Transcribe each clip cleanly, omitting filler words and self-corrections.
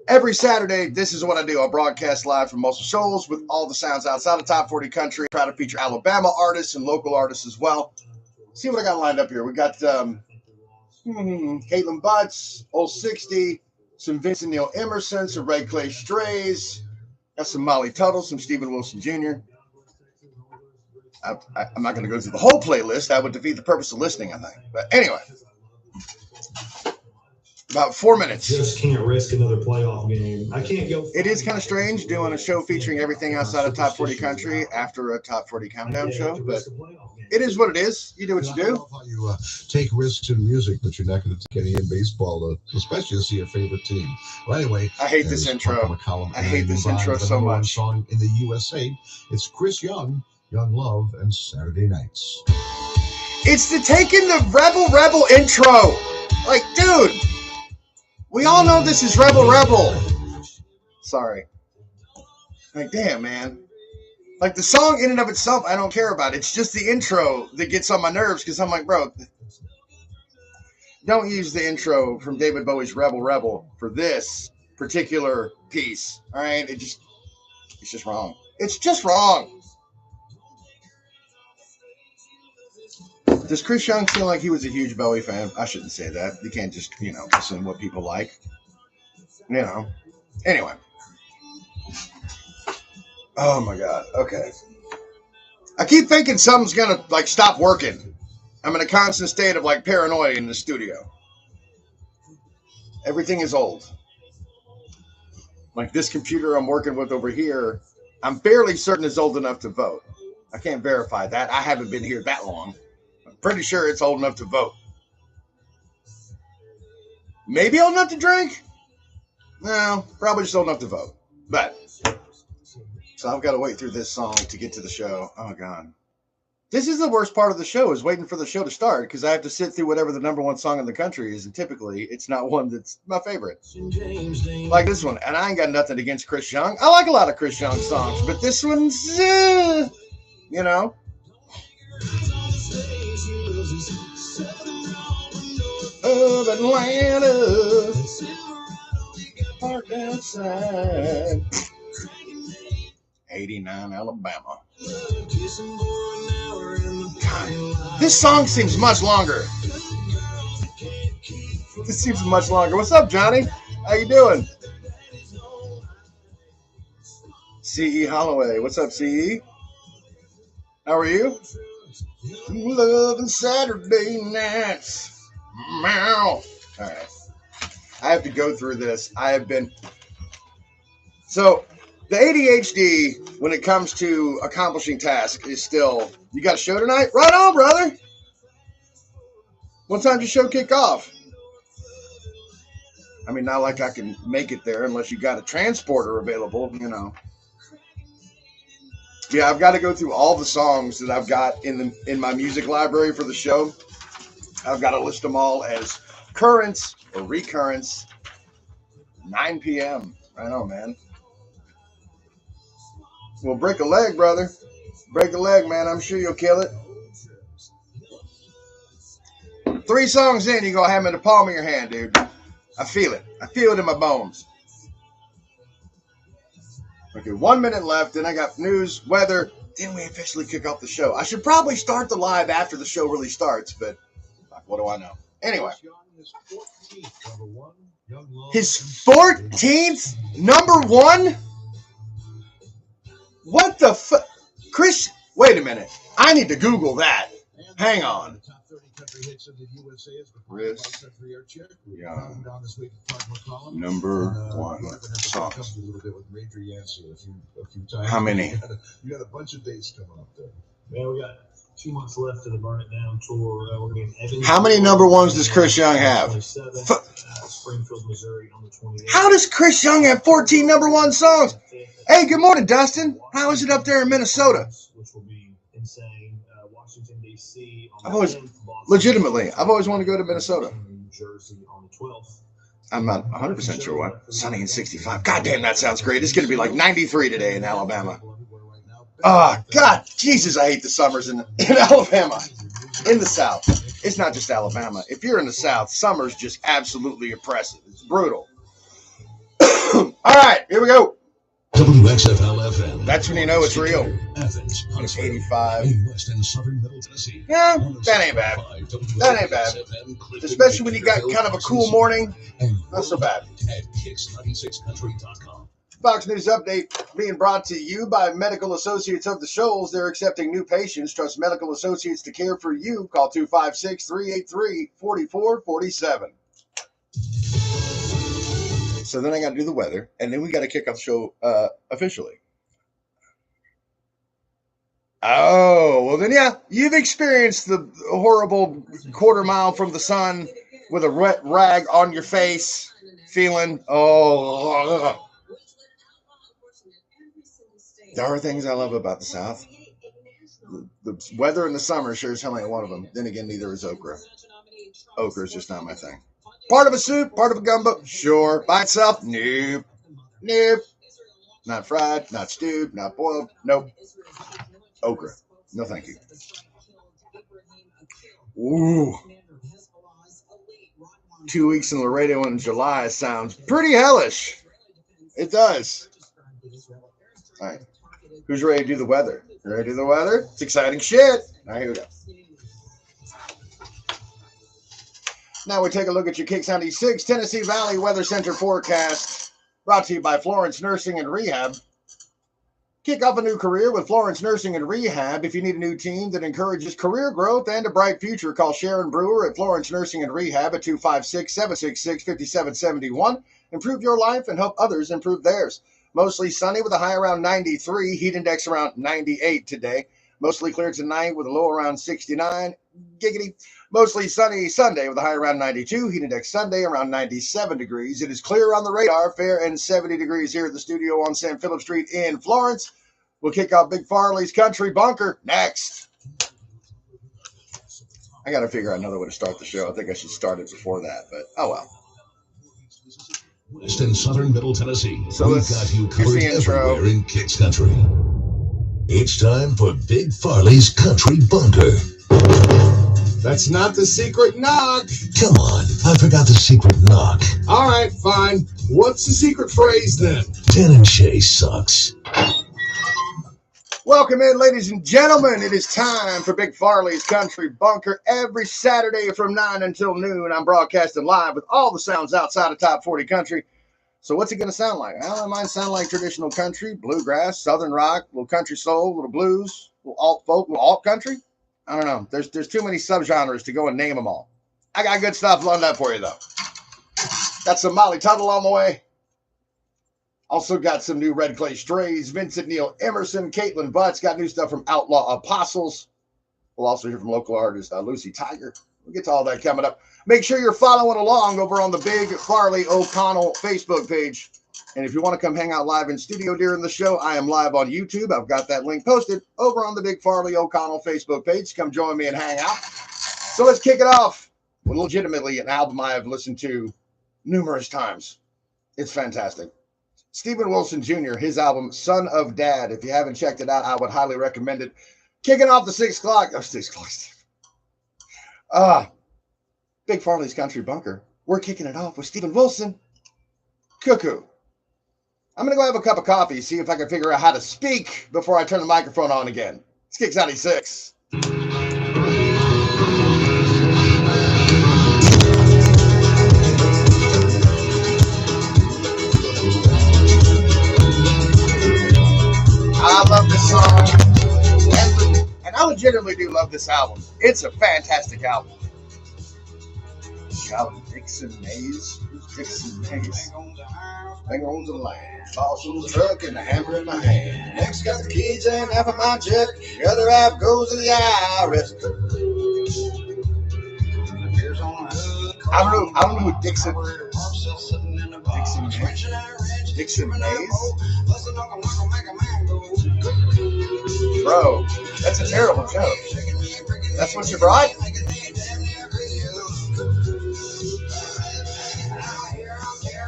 Every Saturday, this is what I do. I broadcast live from Muscle Shoals with all the sounds outside of top 40 country. Try to feature Alabama artists and local artists as well. See what I got lined up here. We got Caitlin Butts, Old 60, some Vincent Neil Emerson, some Red Clay Strays, got some Molly Tuttle, some Stephen Wilson Jr. I'm not going to go through the whole playlist. That would defeat the purpose of listening, I think. But anyway, about 4 minutes. Just can't risk another playoff game. I can't go. It is kind of strange doing a show featuring everything outside of top 40 country after a top 40 countdown show, but it is what it is. You do what you do. I love how you take risks in music, but you're not going to take any in baseball, especially to see your favorite team. Well, anyway, I hate this intro. I hate this intro so much. Song in the USA. It's Chris Young, Young Love, and Saturday Nights. It's the taking the Rebel intro. Like, dude, we all know this is Rebel. Sorry. Like, damn, man. Like, the song in and of itself, I don't care about. It's just the intro that gets on my nerves because I'm like, bro, don't use the intro from David Bowie's Rebel for this particular piece. All right? It's just wrong. It's just wrong. Does Chris Young feel like he was a huge Bowie fan? I shouldn't say that. You can't just, listen to what people like. Anyway. Oh, my God. Okay. I keep thinking something's going to, stop working. I'm in a constant state of, paranoia in the studio. Everything is old. Like, this computer I'm working with over here, I'm fairly certain is old enough to vote. I can't verify that. I haven't been here that long. I'm pretty sure it's old enough to vote. Maybe old enough to drink? No, probably just old enough to vote. But... so I've got to wait through this song to get to the show. Oh, God. This is the worst part of the show, is waiting for the show to start, because I have to sit through whatever the number one song in the country is, and typically it's not one that's my favorite. Like this one. And I ain't got nothing against Chris Young. I like a lot of Chris Young songs, but this one's, of Atlanta, parked outside 89 Alabama. God, this song seems much longer. What's up, Johnny? How you doing? C.E. Holloway. What's up, C.E.? How are you? Loving Saturday nights. Meow. All right. I have to go through this. So, the ADHD, when it comes to accomplishing tasks, is still, you got a show tonight? Right on, brother. What time does your show kick off? I mean, not like I can make it there unless you got a transporter available, Yeah, I've got to go through all the songs that I've got in my music library for the show. I've got to list them all as currents or recurrents. 9 p.m. Right on, man. Well, break a leg, brother. Break a leg, man. I'm sure you'll kill it. 3 songs in, you're going to have them in the palm of your hand, dude. I feel it. I feel it in my bones. Okay, 1 minute left. Then I got news, weather. Then we officially kick off the show. I should probably start the live after the show really starts, but what do I know? Anyway. His 14th number one? What the fuck? Chris, wait a minute. I need to Google that. Hang on. Chris Young, number one songs. How many? You got a bunch of dates coming up there. Yeah, we got 2 months left of the Burn It Down tour. We're going to be in How many number ones does Chris Young have? Springfield, Missouri on the 28th. How does Chris Young have 14 number one songs? Hey, good morning, Dustin. How is it up there in Minnesota? Which will be insane. Washington, D.C. I've always wanted to go to Minnesota. New Jersey on the 12th. I'm not 100% sure what. Sunny and 65. God damn, that sounds great. It's going to be like 93 today in Alabama. Oh, God, Jesus, I hate the summers in Alabama. In the South. It's not just Alabama. If you're in the South, summer's just absolutely oppressive. It's brutal. All right, here we go. WXFL FM. That's when you know it's real. Athens, It's 85. in West and Southern Middle Tennessee. Yeah, that ain't bad. That ain't bad. Especially when you got kind of a cool morning. Not so bad. At Kicks96country.com. Fox News Update being brought to you by Medical Associates of the Shoals. They're accepting new patients. Trust Medical Associates to care for you. Call 256-383-4447. So then I got to do the weather, and then we got to kick off the show officially. Oh, well then, yeah, you've experienced the horrible quarter mile from the sun with a wet rag on your face, feeling, oh. There are things I love about the South. The weather in the summer sure as hell ain't one of them. Then again, neither is okra. Okra is just not my thing. Part of a soup, part of a gumbo, sure. By itself, nope. Nope. Not fried, not stewed, not boiled, nope. Okra, no thank you. Ooh. 2 weeks in Laredo in July sounds pretty hellish. It does. All right. Who's ready to do the weather? You ready to do the weather? It's exciting shit. All right, here we go. Now we take a look at your Kicks 96 Tennessee Valley Weather Center forecast, brought to you by Florence Nursing and Rehab. Kick off a new career with Florence Nursing and Rehab. If you need a new team that encourages career growth and a bright future, call Sharon Brewer at Florence Nursing and Rehab at 256-766-5771. Improve your life and help others improve theirs. Mostly sunny with a high around 93, heat index around 98 today. Mostly clear tonight with a low around 69. Giggity. Mostly sunny Sunday with a high around 92. Heat index Sunday around 97 degrees. It is clear on the radar, fair and 70 degrees here at the studio on San Philip Street in Florence. We'll kick off Big Farley's Country Bunker next. I got to figure out another way to start the show. I think I should start it before that, but oh well. West and Southern Middle Tennessee. So We've got you covered the intro. everywhere in Kicks Country. It's time for Big Farley's Country Bunker. That's not the secret knock. Come on, I forgot the secret knock. All right, fine. What's the secret phrase then? Dan and Shay sucks. Welcome in, ladies and gentlemen. It is time for Big Farley's Country Bunker. Every Saturday from 9 until noon, I'm broadcasting live with all the sounds outside of Top 40 Country. So what's it going to sound like? Well, it might sound like traditional country, bluegrass, southern rock, a little country soul, a little blues, a little alt folk, a little alt country. I don't know. There's too many subgenres to go and name them all. I got good stuff lined up for you, though. Got some Molly Tuttle on the way. Also got some new Red Clay Strays, Vincent Neil Emerson, Caitlin Butts. Got new stuff from Outlaw Apostles. We'll also hear from local artist Lucy Tiger. We'll get to all that coming up. Make sure you're following along over on the Big Farley O'Connell Facebook page. And if you want to come hang out live in studio during the show, I am live on YouTube. I've got that link posted over on the Big Farley O'Connell Facebook page. Come join me and hang out. So let's kick it off with legitimately an album I have listened to numerous times. It's fantastic. Stephen Wilson Jr., his album, Son of Dad. If you haven't checked it out, I would highly recommend it. Kicking off the 6 o'clock. Oh, 6 o'clock. Big Farley's Country Bunker. We're kicking it off with Stephen Wilson. Cuckoo. I'm going to go have a cup of coffee, see if I can figure out how to speak before I turn the microphone on again. It's Kicks 96. I love this song. And I legitimately do love this album. It's a fantastic album. Shouting Dixon Mays. Dixon Mays. Hang on to the land. Boss on the truck and a hammer in my hand. Next got the keys and half of my check. The other half goes to the IRS. I don't know who Dixon Mays. Dixon Mays? Bro, that's a terrible joke. That's what you brought?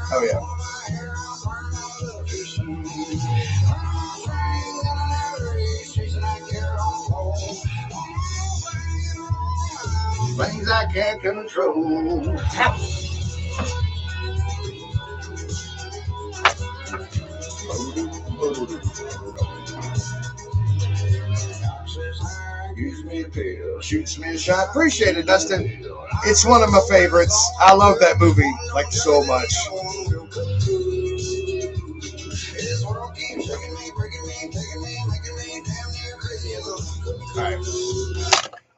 Oh, yeah. Things I can't control. Shoots me a shot. Appreciate it, Dustin. It's one of my favorites. I love that movie like so much. All right.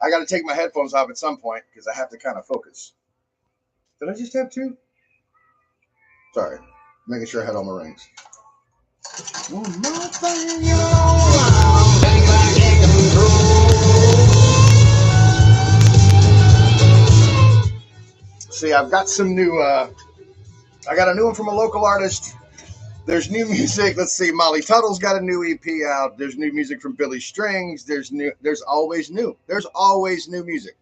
I got to take my headphones off at some point because I have to kind of focus. Did I just have two? Sorry. Making sure I had all my rings. See, I've got some new, I got a new one from a local artist. There's new music. Let's see. Molly Tuttle's got a new EP out. There's new music from Billy Strings. There's always new. There's always new music.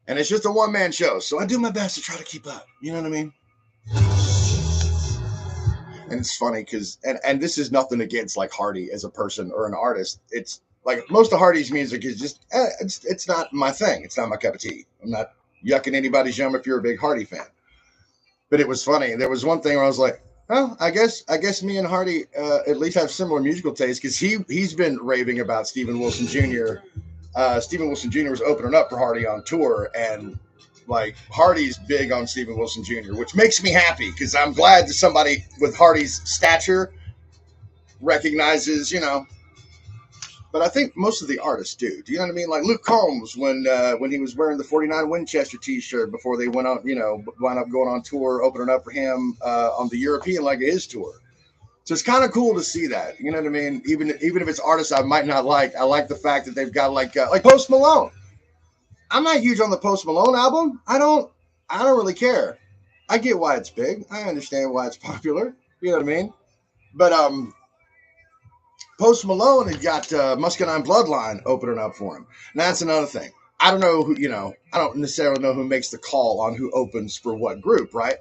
And it's just a one-man show. So I do my best to try to keep up. You know what I mean? And it's funny because, and this is nothing against like Hardy as a person or an artist. It's like most of Hardy's music is just, it's not my thing. It's not my cup of tea. I'm not yucking anybody's yum if you're a big Hardy fan. But it was funny. There was one thing where I was like, oh, I guess me and Hardy at least have similar musical tastes because he's been raving about Stephen Wilson Jr. Stephen Wilson Jr. was opening up for Hardy on tour, and like Hardy's big on Stephen Wilson Jr., which makes me happy because I'm glad that somebody with Hardy's stature recognizes, you know. But I think most of the artists do. Do you know what I mean? Like Luke Combs when he was wearing the 49 Winchester T-shirt before they went on, you know, wound up going on tour, opening up for him on the European leg of his tour. So it's kind of cool to see that. You know what I mean? Even if it's artists I might not like, I like the fact that they've got like Post Malone. I'm not huge on the Post Malone album. I don't really care. I get why it's big. I understand why it's popular. You know what I mean? But Post Malone had got Muscadine Bloodline opening up for him. Now that's another thing. I don't know who, you know, I don't necessarily know who makes the call on who opens for what group, right?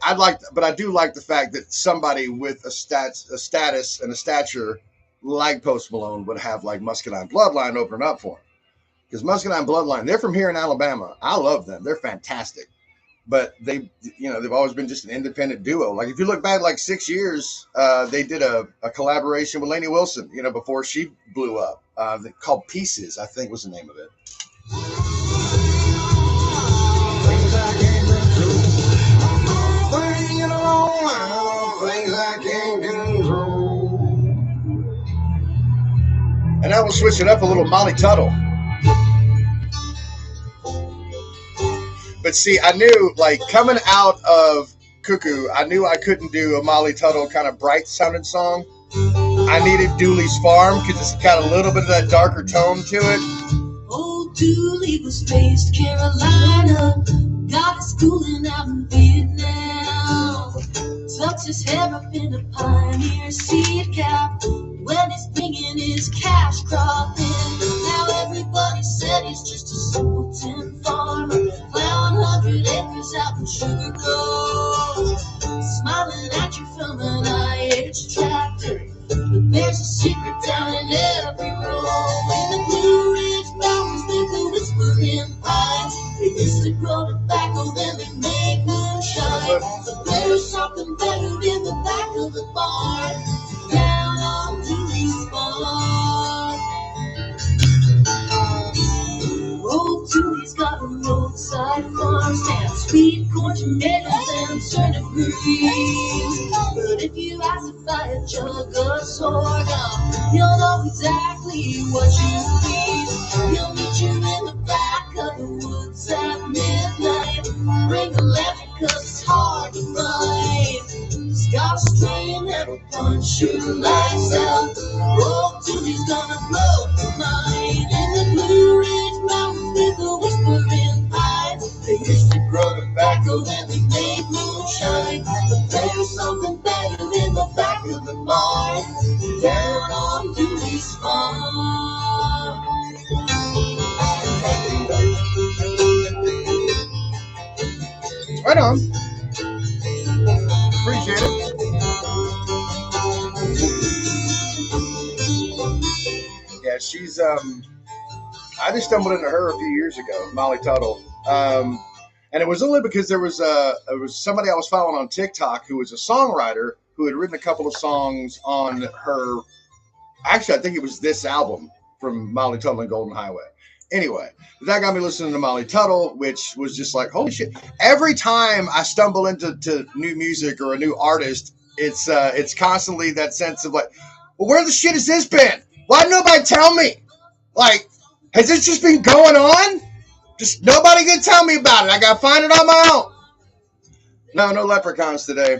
But I do like the fact that somebody with a status and a stature like Post Malone would have like Muscadine Bloodline opening up for him. Because Muscadine Bloodline, they're from here in Alabama. I love them. They're fantastic. But they've always been just an independent duo. Like if you look back like 6 years, they did a collaboration with Lainey Wilson, you know, before she blew up. Called Pieces, I think was the name of it. And now we'll switch it up a little, Molly Tuttle. But see, I knew, like, coming out of Cuckoo, I knew I couldn't do a Molly Tuttle kind of bright-sounding song. I needed Dooley's Farm because it's got a little bit of that darker tone to it. Old Dooley was raised Carolina, got his schooling out in Vietnam. Tucks his hair up in a pioneer seed cap when he's bringing his cash crop in. Now everybody said he's just a simpleton farmer, plowing 100 acres out in Sugar Grove, smiling at you from an IH tractor. But there's a secret down in every row. In the Blue Ridge Mountains, there's a whispering pines. They used to grow tobacco, then they make moonshine. But there's something better in the back of the barn, down on Dooley's farm. Old Dooley's got a roadside farm stand, sweet corn, tomatoes, and turnip greens. But if you ask to buy a jug of sorghum, you'll know exactly what you need. He'll meet you in the back of the woods at midnight. Bring a lantern 'cause it's hard to find. He's got a string that'll punch your lights out. Old Dooley's gonna blow your mind. In the Blue Ridge Mountains with the whispering pines, they used to grow tobacco, then they made moonshine. But there's something better in the back of the barn, down on Dooley's farm. Right on. Appreciate it. Yeah, she's I just stumbled into her a few years ago, Molly Tuttle. And it was only because there was somebody I was following on TikTok who was a songwriter who had written a couple of songs on her. Actually, I think it was this album from Molly Tuttle and Golden Highway. Anyway, that got me listening to Molly Tuttle, which was just like, holy shit. Every time I stumble into new music or a new artist, it's constantly that sense of like, well, where the shit has this been? Why did nobody tell me? Like, has this just been going on? Just nobody can tell me about it. I got to find it on my own. No leprechauns today.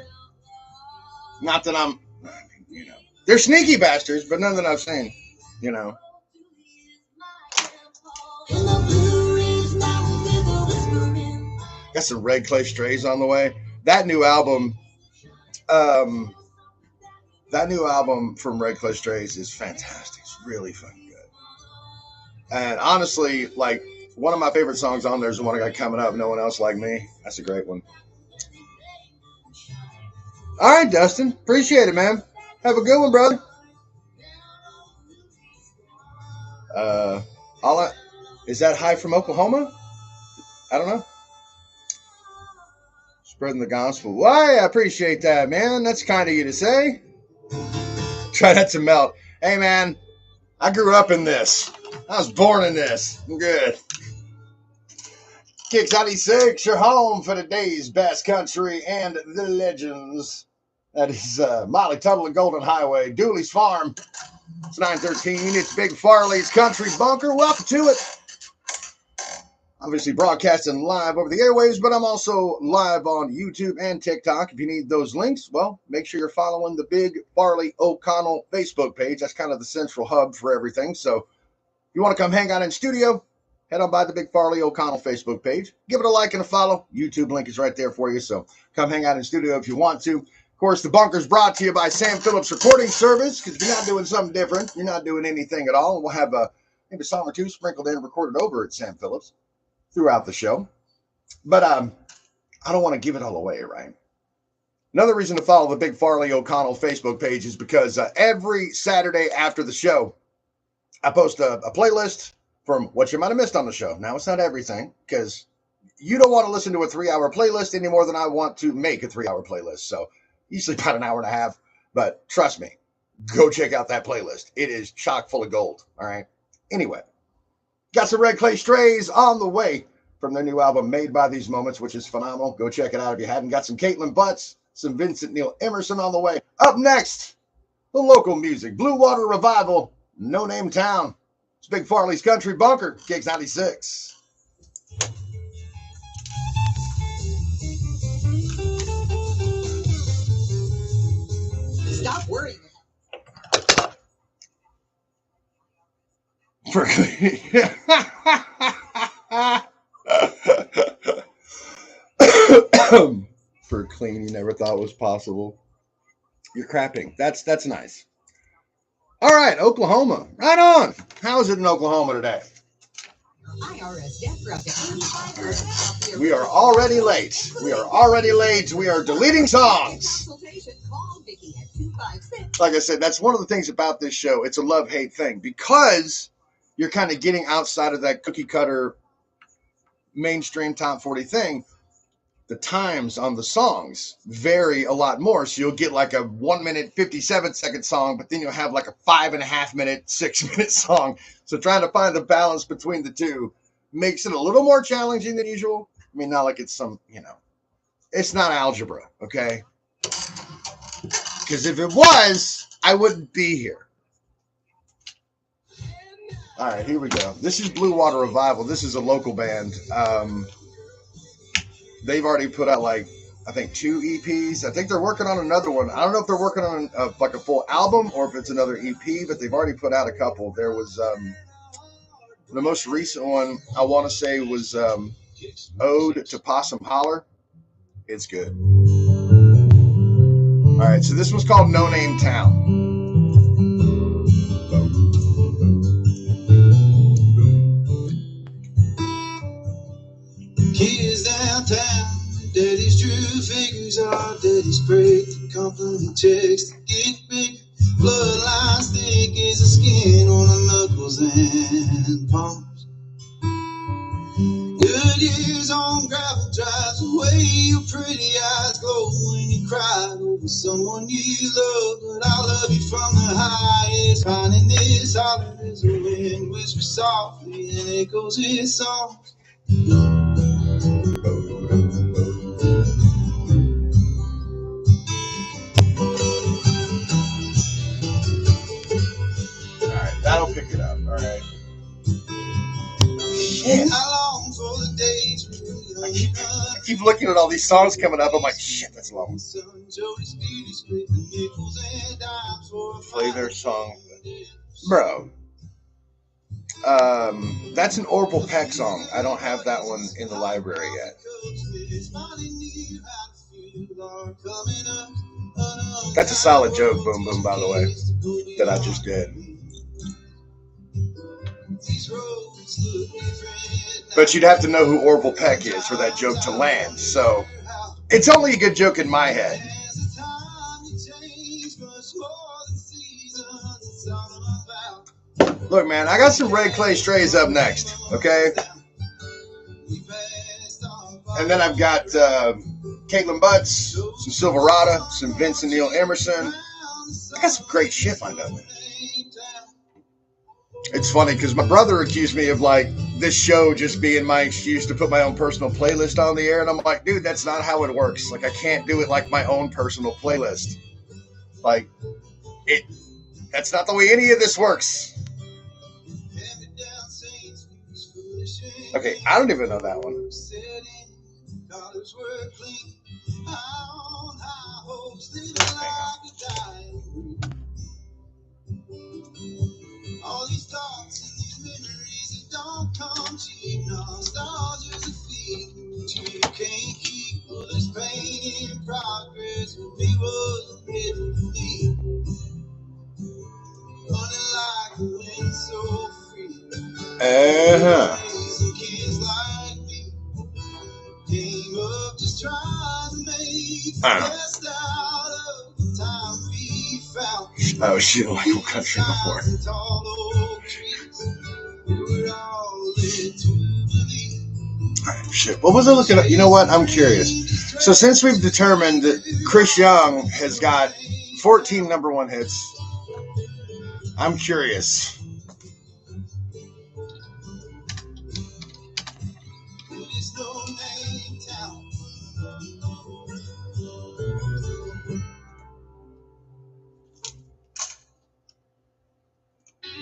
Not that I'm, you know. They're sneaky bastards, but none that I've seen, you know. Got some Red Clay Strays on the way. That new album from Red Clay Strays is fantastic. It's really fucking good. And honestly, like, one of my favorite songs on there is the one I got coming up, No One Else Like Me. That's a great one. All right, Dustin. Appreciate it, man. Have a good one, brother. Is that Hi from Oklahoma? I don't know. Spreading the gospel. Why? I appreciate that, man. That's kind of you to say. Try not to melt. Hey, man. I grew up in this. I was born in this. I'm good. Kicks 96, your home for today's best country and the legends. That is Molly Tuttle and Golden Highway, Dooley's Farm. It's 9:13. It's Big Farley's Country Bunker. Welcome to it. Obviously broadcasting live over the airwaves, but I'm also live on YouTube and TikTok. If you need those links, well, make sure you're following the Big Farley O'Connell Facebook page. That's kind of the central hub for everything. So if you want to come hang out in studio, head on by the Big Farley O'Connell Facebook page. Give it a like and a follow. YouTube link is right there for you. So come hang out in studio if you want to. Of course, the bunker's brought to you by Sam Phillips Recording Service, because if you're not doing something different, you're not doing anything at all. We'll have maybe a song or two sprinkled in and recorded over at Sam Phillips throughout the show. But I don't want to give it all away, right? Another reason to follow the Big Farley O'Connell Facebook page is because every Saturday after the show, I post a playlist from what you might have missed on the show. Now, it's not everything, because you don't want to listen to a 3-hour playlist any more than I want to make a 3-hour playlist. So usually about an hour and a half. But trust me, go check out that playlist. It is chock full of gold. All right. Anyway, got some Red Clay Strays on the way from their new album, Made by These Moments, which is phenomenal. Go check it out if you haven't. Got some Caitlin Butts, some Vincent Neil Emerson on the way. Up next, the local music, Blue Water Revival, No Name Town. It's Big Farley's Country Bunker, Gigs 96. Stop worrying. For clean, you never thought was possible. You're crapping. That's nice. All right, Oklahoma. Right on. How is it in Oklahoma today? We are already late. We are deleting songs. Like I said, that's one of the things about this show. It's a love-hate thing, because you're kind of getting outside of that cookie-cutter mainstream top 40 thing. The times on the songs vary a lot more. So you'll get like a 1 minute, 57-second song, but then you'll have like a 5.5 minute, 6 minute song. So trying to find the balance between the two makes it a little more challenging than usual. I mean, not like it's some, it's not algebra, okay? Because if it was, I wouldn't be here. All right, here we go. This is Blue Water Revival. This is a local band. They've already put out, I think 2 EPs. I think they're working on another one. I don't know if they're working on a full album or if it's another EP, but they've already put out a couple. There was the most recent one, I want to say, was Ode to Possum Holler. It's good. All right, so this was called No Name Town. Kids downtown, daddy's true figures are daddy's break. The company checks to get big. Bloodlines thick as the skin on the knuckles and palms. Good years on gravel drives away. Your pretty eyes glow when you cried over someone give love, but I'll love you from the highest. Finding this holler as the wind whispers softly and echoes its song. Alright, that'll pick it up. Alright. Shit. I long for the days when I keep looking at all these songs coming up. I'm like, shit, that's long. Play their song. Bro. That's an Orville Peck song. I don't have that one in the library yet. That's a solid joke, Boom Boom, by the way, that I just did. But you'd have to know who Orville Peck is for that joke to land. So it's only a good joke in my head. Look, man, I got some Red Clay Strays up next, okay? And then I've got Caitlin Butts, some Silverado, some Vince and Neil Emerson. I got some great shit lined up, man. It's funny because my brother accused me of like this show just being my excuse to put my own personal playlist on the air. And I'm like, dude, that's not how it works. Like, I can't do it like my own personal playlist. Like, that's not the way any of this works. Okay, I don't even know that one. All these thoughts and these memories, it don't come cheap. Nostalgia's a feeling you can't keep. Well, this pain in progress with me wasn't meant to be. Running like the wind so free. Kids like me came up just trying to make the best out of the time we found. Oh, she didn't like old country before. Alright, shit. What was I looking at? You know what? I'm curious. So since we've determined that Chris Young has got 14 number one hits, I'm curious.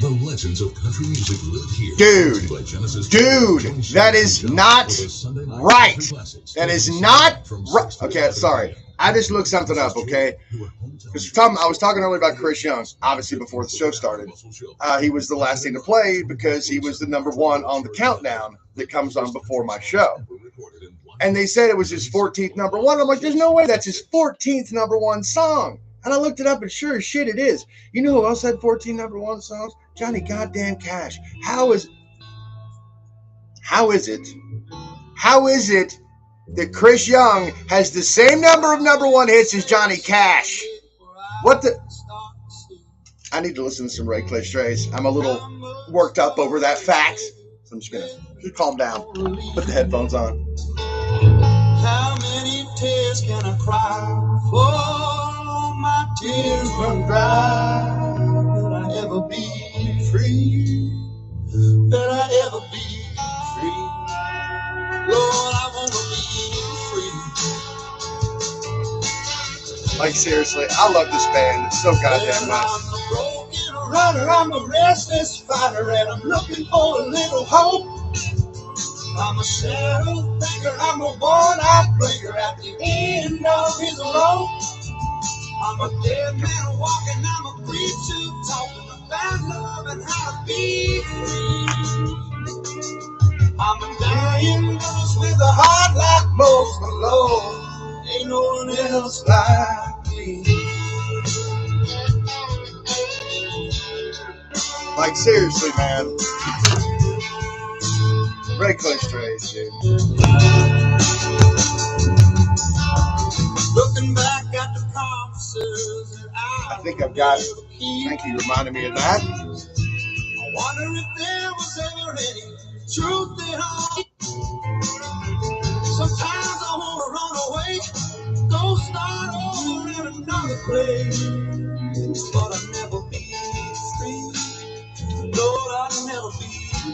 The legends of country music live here. Dude, that is not right. That is not right. Okay, sorry. I just looked something up, okay? Because I was talking earlier about Chris Young, obviously before the show started. He was the last thing to play because he was the number one on the countdown that comes on before my show. And they said it was his 14th number one. I'm like, there's no way that's his 14th number one song. And I looked it up, and sure as shit it is. You know who else had 14 number one songs? Johnny goddamn Cash. How is it that Chris Young has the same number of number one hits as Johnny Cash? What the? I need to listen to some Red Clay Strays. I'm a little worked up over that fact. So I'm just going to calm down. Put the headphones on. How many tears can I cry before my tears run dry? Will I ever be free? Will I ever be free? Lord, I want to be free. Like, seriously, I love this band. It's so goddamn nice. I'm a broken runner, I'm a restless fighter, and I'm looking for a little hope. I'm a shadow thinker, I'm a one-eyed blinker at the end of his rope. I'm a dead man walking, I'm a preacher talking about love and how to be free. I'm a dying ghost with a heart like most, but Lord, ain't no one else like me. Like, seriously, man. Red Clay Strays, dude. Looking back at the promises that I think I've got it. Thank you, reminding me of that. I wonder if there was ever any truth at all. Sometimes I want to run away, go start over in another wanna play, but I'll never be free. Lord, I'll never be free.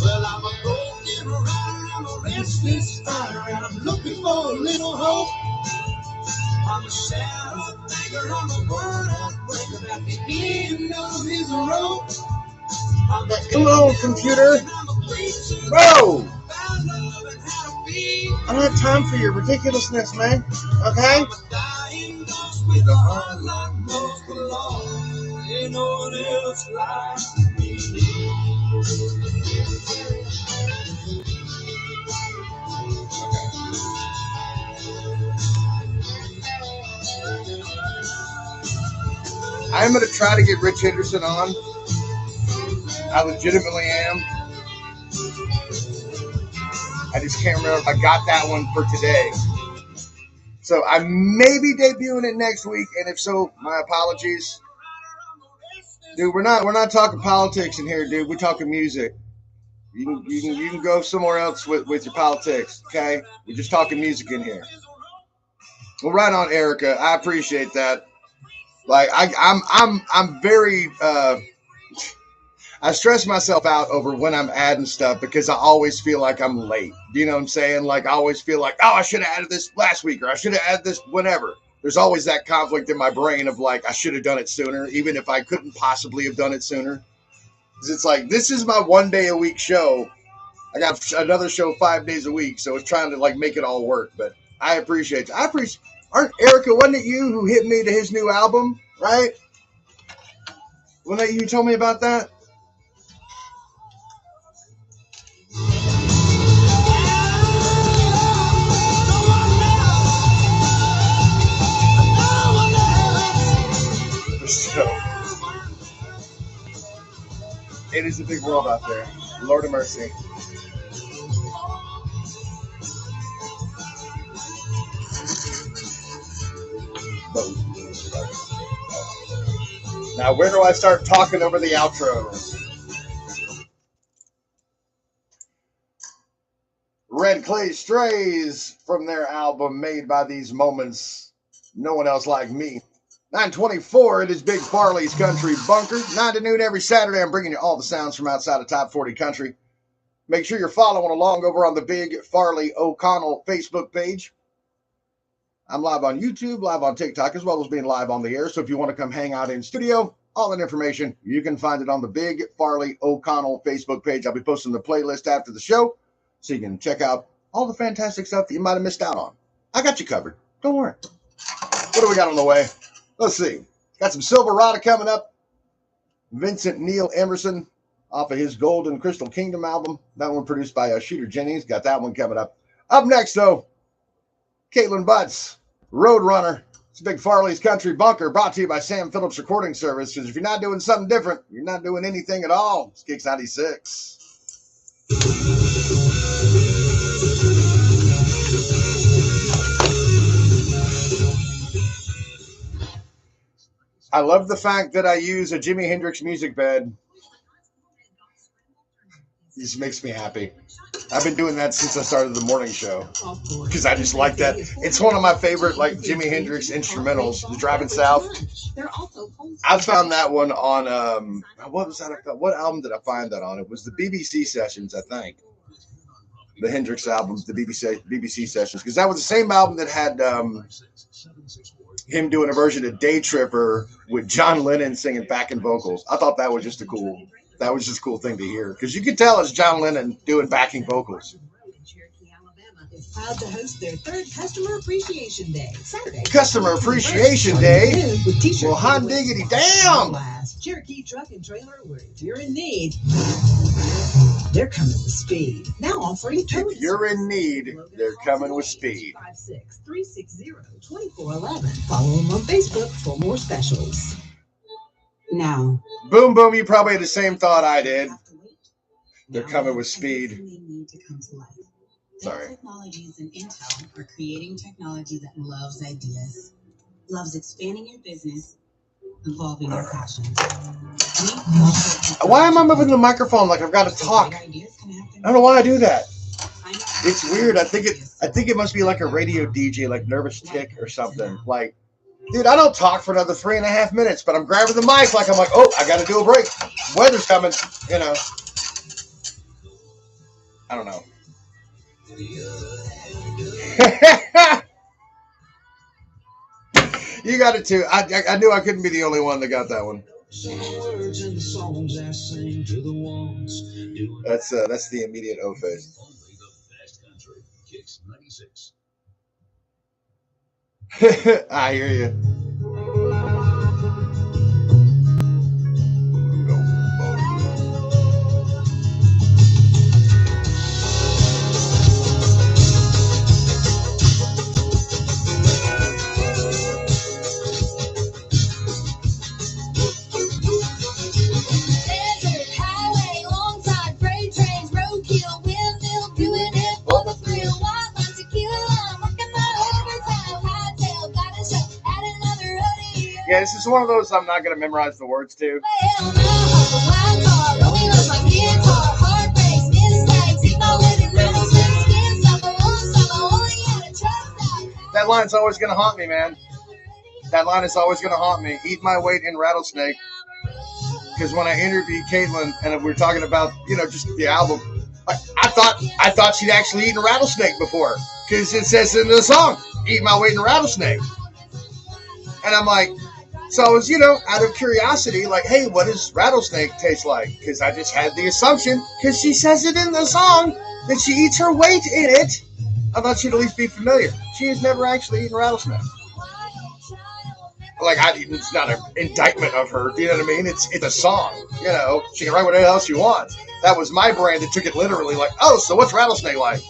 Well, I'm a broken rider, I'm a restless fighter, and I'm looking for a little hope. I'm a shadow thinker, I'm a word breaker at the end of his rope. Hello, computer. Whoa! I don't have time for your ridiculousness, man. Okay? I'm going to try to get Rich Henderson on. I legitimately am. I just can't remember if I got that one for today. So I may be debuting it next week, and if so, my apologies. Dude, we're not talking politics in here, dude. We're talking music. You can go somewhere else with your politics, okay? We're just talking music in here. Well, right on, Erica. I appreciate that. Like I'm very I stress myself out over when I'm adding stuff because I always feel like I'm late. Do you know what I'm saying? Like I always feel like, oh, I should have added this last week, or I should have added this whenever. There's always that conflict in my brain of like, I should have done it sooner, even if I couldn't possibly have done it sooner. Because it's like, this is my 1 day a week show. I got another show 5 days a week, so it's trying to like make it all work. But I appreciate it. Aren't Erica, wasn't it you who hit me to his new album, right? Wasn't that you told me about that? So, it is a big world out there. Lord of mercy. Now, where do I start talking over the outros? Red Clay Strays from their album Made by These Moments. No One Else Like Me. 924, it is Big Farley's Country Bunker. 9 to noon every Saturday, I'm bringing you all the sounds from outside of Top 40 Country. Make sure you're following along over on the Big Farley O'Connell Facebook page. I'm live on YouTube, live on TikTok, as well as being live on the air. So if you want to come hang out in studio, all that information, you can find it on the Big Farley O'Connell Facebook page. I'll be posting the playlist after the show, so you can check out all the fantastic stuff that you might have missed out on. I got you covered. Don't worry. What do we got on the way? Let's see. Got some Silverado coming up. Vincent Neil Emerson off of his Golden Crystal Kingdom album. That one produced by Shooter Jennings. Got that one coming up. Up next, though, Caitlin Butts, Roadrunner. It's Big Farley's Country Bunker, brought to you by Sam Phillips Recording Service. Because if you're not doing something different, you're not doing anything at all. It's Kicks 96. I love the fact that I use a Jimi Hendrix music bed. It just makes me happy. I've been doing that since I started the morning show because I just like that. It's one of my favorite like Jimi Hendrix instrumentals, The Driving South. I found that one on what was that? What album did I find that on? It was the BBC Sessions, I think. The Hendrix albums, the BBC Sessions, because that was the same album that had him doing a version of Day Tripper with John Lennon singing backing vocals. I thought that was just a cool thing to hear because you could tell it's John Lennon doing backing vocals. Is proud to host their third Customer Appreciation Day, Saturday. Customer Appreciation Day? Well, hot diggity damn! Cherokee Truck and Trailer, where if you're in need, they're coming with speed. Now offering If you're in need, they're coming with speed. 56360-2411. Follow them on Facebook for more specials. Now, Boom, boom, you probably had the same thought I did. They're coming with speed. Sorry. Technologies and Intel are creating technology that loves ideas, loves expanding your business, evolving your passions. Why am I moving the microphone like I've got to talk? I don't know why I do that. It's weird. I think it must be like a radio DJ, like Nervous Tick or something. Like, dude, I don't talk for another 3.5 minutes, but I'm grabbing the mic like I'm like, oh, I got to do a break. Weather's coming, you know. I don't know. You got it too. I knew I couldn't be the only one that got that one. That's the immediate O face. I hear you. Yeah, this is one of those I'm not going to memorize the words to. That line's always going to haunt me, man. That line is always going to haunt me. Eat my weight in rattlesnake. Because when I interviewed Caitlin and we were talking about, you know, just the album, I thought she'd actually eaten a rattlesnake before. Because it says in the song, eat my weight in rattlesnake. And I'm like, so I was, you know, out of curiosity, like, hey, what does rattlesnake taste like? Because I just had the assumption, because she says it in the song, that she eats her weight in it. I thought she'd at least be familiar. She has never actually eaten rattlesnake. Like, it's not an indictment of her, do you know what I mean? It's a song, you know. She can write whatever else she wants. That was my brain that took it literally, like, oh, so what's rattlesnake like?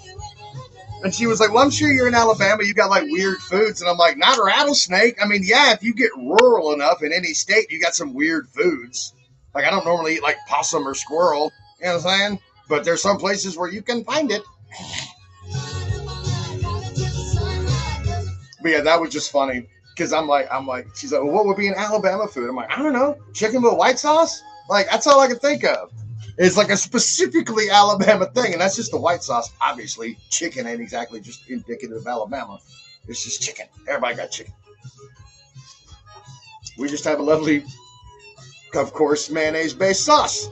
And she was like, well, I'm sure you're in Alabama. You got, like, weird foods. And I'm like, not a rattlesnake. I mean, yeah, if you get rural enough in any state, you got some weird foods. Like, I don't normally eat, like, possum or squirrel. You know what I'm saying? But there's some places where you can find it. But, yeah, that was just funny. Because I'm like, she's like, well, what would be an Alabama food? I'm like, I don't know. Chicken with white sauce? Like, that's all I can think of. It's like a specifically Alabama thing, and that's just the white sauce. Obviously, chicken ain't exactly just indicative of Alabama. It's just chicken. Everybody got chicken. We just have a lovely, of course, mayonnaise-based sauce.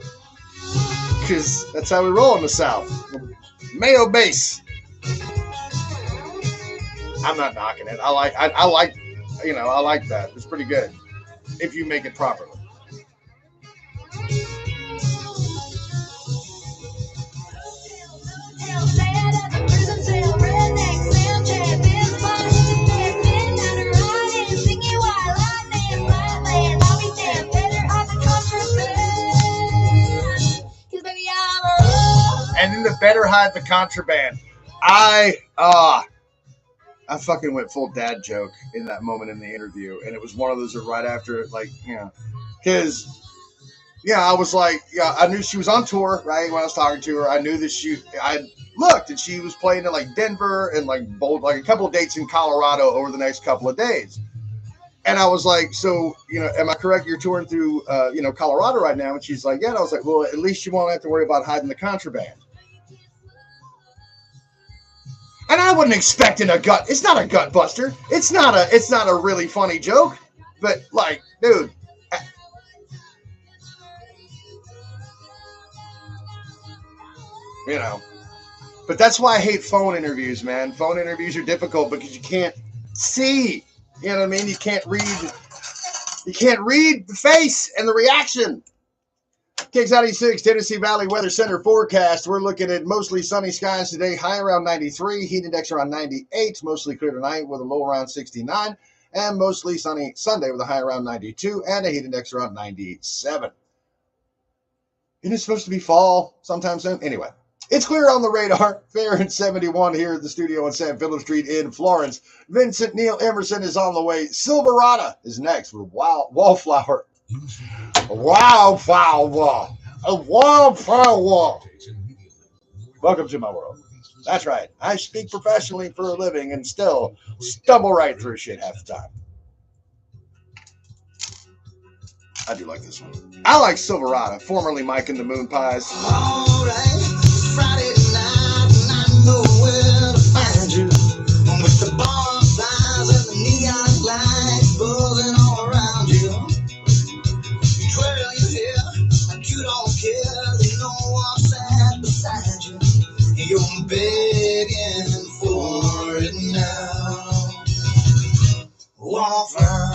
Because that's how we roll in the South. Mayo base. I'm not knocking it. I like, you know, I like that. It's pretty good if you make it properly. And then the better hide the contraband. I fucking went full dad joke in that moment in the interview, and it was one of those right after it, like, you know, because, yeah, I was like, yeah, I knew she was on tour, right, when I was talking to her. I knew that I looked, and she was playing in, like, Denver and, like, a couple of dates in Colorado over the next couple of days. And I was like, so, you know, am I correct? You're touring through, you know, Colorado right now? And she's like, yeah. And I was like, well, at least you won't have to worry about hiding the contraband. And I wasn't expecting a gut. It's not a gut buster. It's not a really funny joke. But, like, dude. You know. But that's why I hate phone interviews, man. Phone interviews are difficult because you can't see. You know what I mean? You can't read the face and the reaction. KX96, Tennessee Valley Weather Center forecast. We're looking at mostly sunny skies today, high around 93, heat index around 98, mostly clear tonight with a low around 69, and mostly sunny Sunday with a high around 92 and a heat index around 97. Isn't it supposed to be fall sometime soon? Anyway, it's clear on the radar. Fair and 71 here at the studio on San Philip Street in Florence. Vincent Neil Emerson is on the way. Silverado is next with Wallflower. Wildflower. A wildflower. Welcome to my world. That's right. I speak professionally for a living and still stumble right through shit half the time. I do like this one. I like Silverado, formerly Mike and the Moon Pies. All right, Friday night, and I know where The bonfires and the neon lights buzzing all around you. You twirl your hair and you don't care that no one's sat beside you. And you're begging for it now. Wallflower.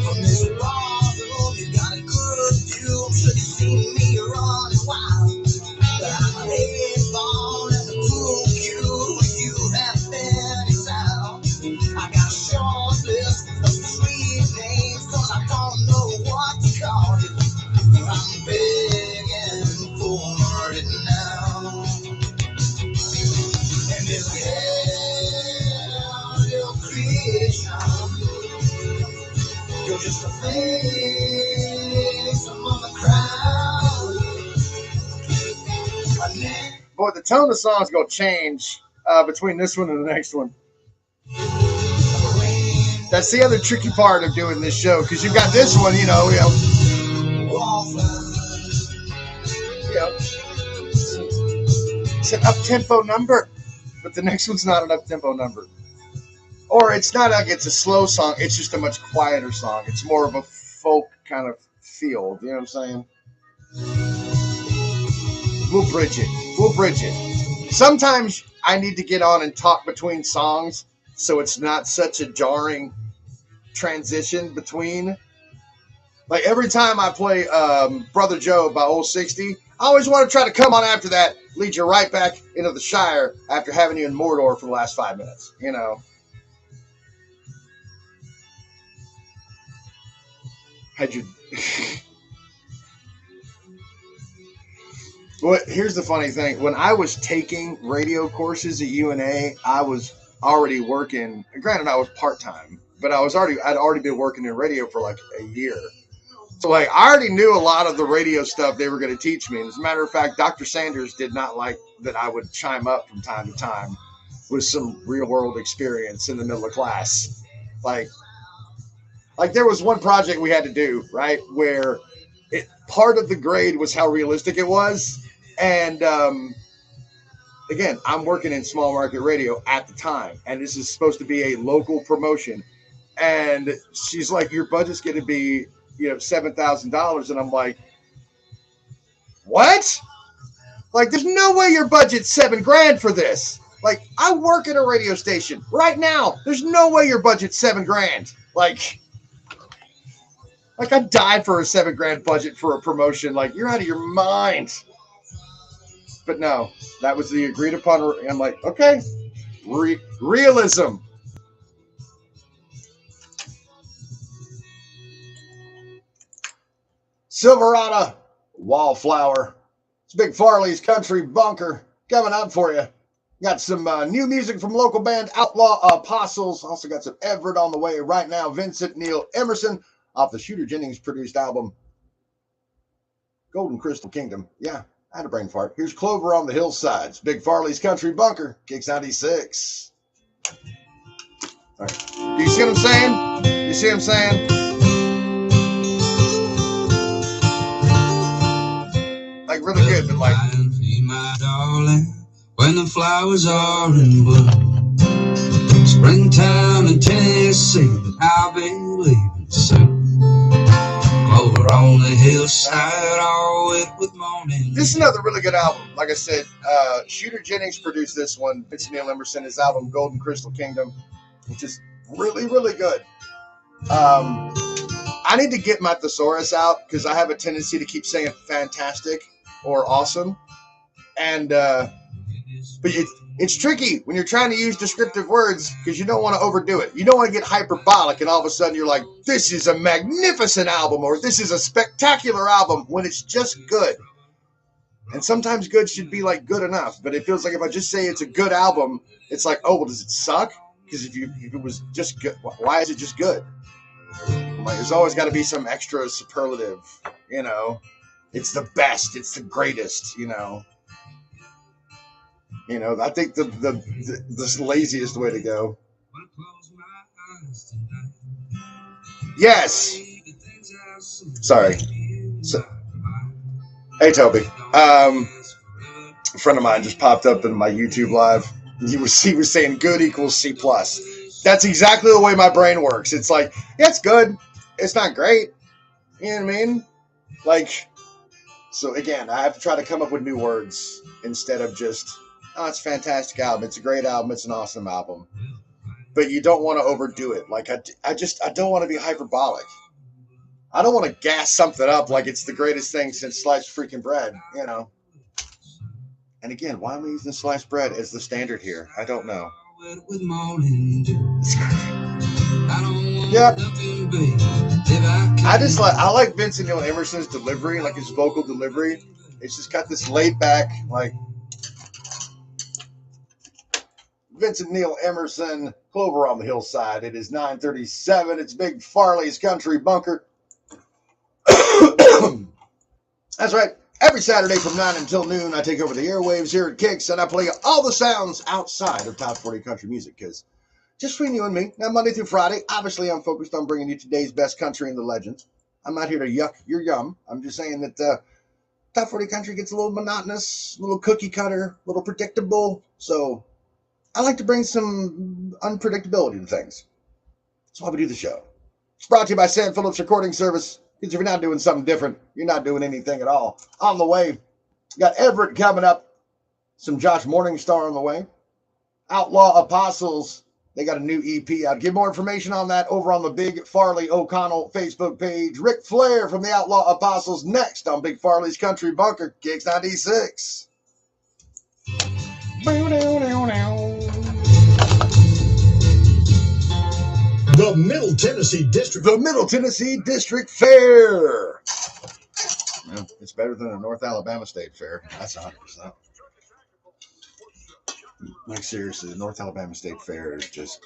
From this bathroom, you got a good view. I'm sure you see me running wild. But I'm a head ball and the pool cue. You have any sound. I got a short list of sweet names, cause I don't know what to call you. I'm begging for it now. And this hell, your creation, you're just a face among the crowd. A name. Boy, the tone of the song is going to change between this one and the next one. That's the other tricky part of doing this show, because you've got this one, it's an up-tempo number, but the next one's not an up-tempo number. Or it's not like it's a slow song, it's just a much quieter song. It's more of a folk kind of feel, you know what I'm saying? We'll bridge it. Sometimes I need to get on and talk between songs so it's not such a jarring transition between. Like every time I play Brother Joe by Old 60, I always want to try to come on after that, lead you right back into the Shire after having you in Mordor for the last 5 minutes, Had you... Well, here's the funny thing. When I was taking radio courses at UNA, I was already working. Granted, I was part-time, but I'd already been working in radio for like a year. So I already knew a lot of the radio stuff they were going to teach me. And as a matter of fact, Dr. Sanders did not like that I would chime up from time to time with some real-world experience in the middle of class. Like there was one project we had to do, right, where part of the grade was how realistic it was. And again, I'm working in small market radio at the time, and this is supposed to be a local promotion. And she's like, your budget's going to be, $7,000. And I'm like, what? Like, there's no way your budget's $7,000 for this. Like, I work at a radio station right now. There's no way your budget's $7,000. Like I'd die for a $7,000 budget for a promotion. Like, you're out of your mind. But no, that was the agreed upon. I'm like, okay, realism. Silverado, Wallflower. It's Big Farley's Country Bunker coming up for you. Got some new music from local band Outlaw Apostles. Also got some Everett on the way right now. Vincent Neil Emerson off the Shooter Jennings produced album Golden Crystal Kingdom. Yeah, I had a brain fart. Here's Clover on the Hillsides. Big Farley's Country Bunker. Kicks 96. All right. Do you see what I'm saying? You see what I'm saying? Like really good, but like. My darling, when the flowers are in bloom, springtime in Tennessee, I'll be leaving soon. Over on the hillside, all wet with morning. This is another really good album. Like I said, Shooter Jennings produced this one. Vincent Neil Emerson, his album Golden Crystal Kingdom, which is really, really good. I need to get my thesaurus out because I have a tendency to keep saying fantastic or awesome. And but it's tricky when you're trying to use descriptive words because you don't want to overdo it. You don't want to get hyperbolic and all of a sudden you're like, this is a magnificent album or this is a spectacular album when it's just good. And sometimes good should be like good enough. But it feels like if I just say it's a good album, it's like, oh, well, does it suck? Because if it was just good, why is it just good? Like, there's always got to be some extra superlative, It's the best. It's the greatest, I think the laziest way to go. Yes. Sorry. So, hey, Toby. A friend of mine just popped up in my YouTube live. He was saying good equals C plus. That's exactly the way my brain works. It's like, yeah, it's good. It's not great. You know what I mean? Like, so again, I have to try to come up with new words instead of just, oh, it's a fantastic album. It's a great album. It's an awesome album. But you don't want to overdo it. Like, I don't want to be hyperbolic. I don't want to gas something up like it's the greatest thing since sliced freaking bread, you know. And again, why am I using sliced bread as the standard here? I don't know. Yeah. I like Vincent Neil Emerson's delivery, like his vocal delivery. It's just got this laid back, like Vincent Neil Emerson, Clover on the Hillside. It is 9:37. It's Big Farley's Country Bunker. That's right. Every Saturday from 9 until noon, I take over the airwaves here at Kicks, and I play all the sounds outside of Top 40 country music, because just between you and me, now Monday through Friday, obviously I'm focused on bringing you today's best country and the legends. I'm not here to yuck your yum. I'm just saying that Top 40 country gets a little monotonous, a little cookie cutter, a little predictable, so I like to bring some unpredictability to things. That's why we do the show. It's brought to you by Sam Phillips Recording Service. Because if you're not doing something different, you're not doing anything at all. On the way, got Everett coming up. Some Josh Morningstar on the way. Outlaw Apostles, they got a new EP out. Get more information on that over on the Big Farley O'Connell Facebook page. Ric Flair from the Outlaw Apostles next on Big Farley's Country Bunker, Kicks 96. The Middle Tennessee District. The Middle Tennessee District Fair. Well, it's better than the North Alabama State Fair. That's 100%. Like, seriously, the North Alabama State Fair is just...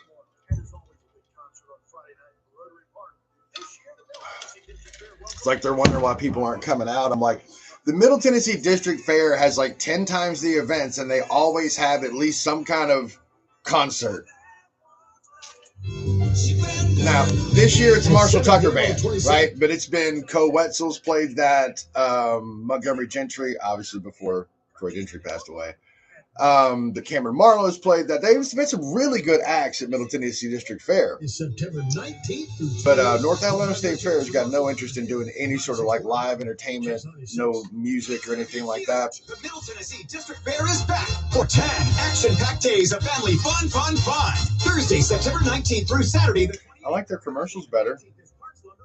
It's like they're wondering why people aren't coming out. I'm like, the Middle Tennessee District Fair has like 10 times the events, and they always have at least some kind of concert. Now, this year it's Marshall Tucker Band, right? But it's been Co Wetzel's played that, Montgomery Gentry, obviously before Troy Gentry passed away. The Cameron Marlowe's played that. They've been some really good acts at Middle Tennessee District Fair. September 19th. But North Alabama State Fair has got no interest in doing any sort of like live entertainment, no music or anything like that. The Middle Tennessee District Fair is back for 10 action-packed days of family fun. Thursday, September 19th through Saturday. I like their commercials better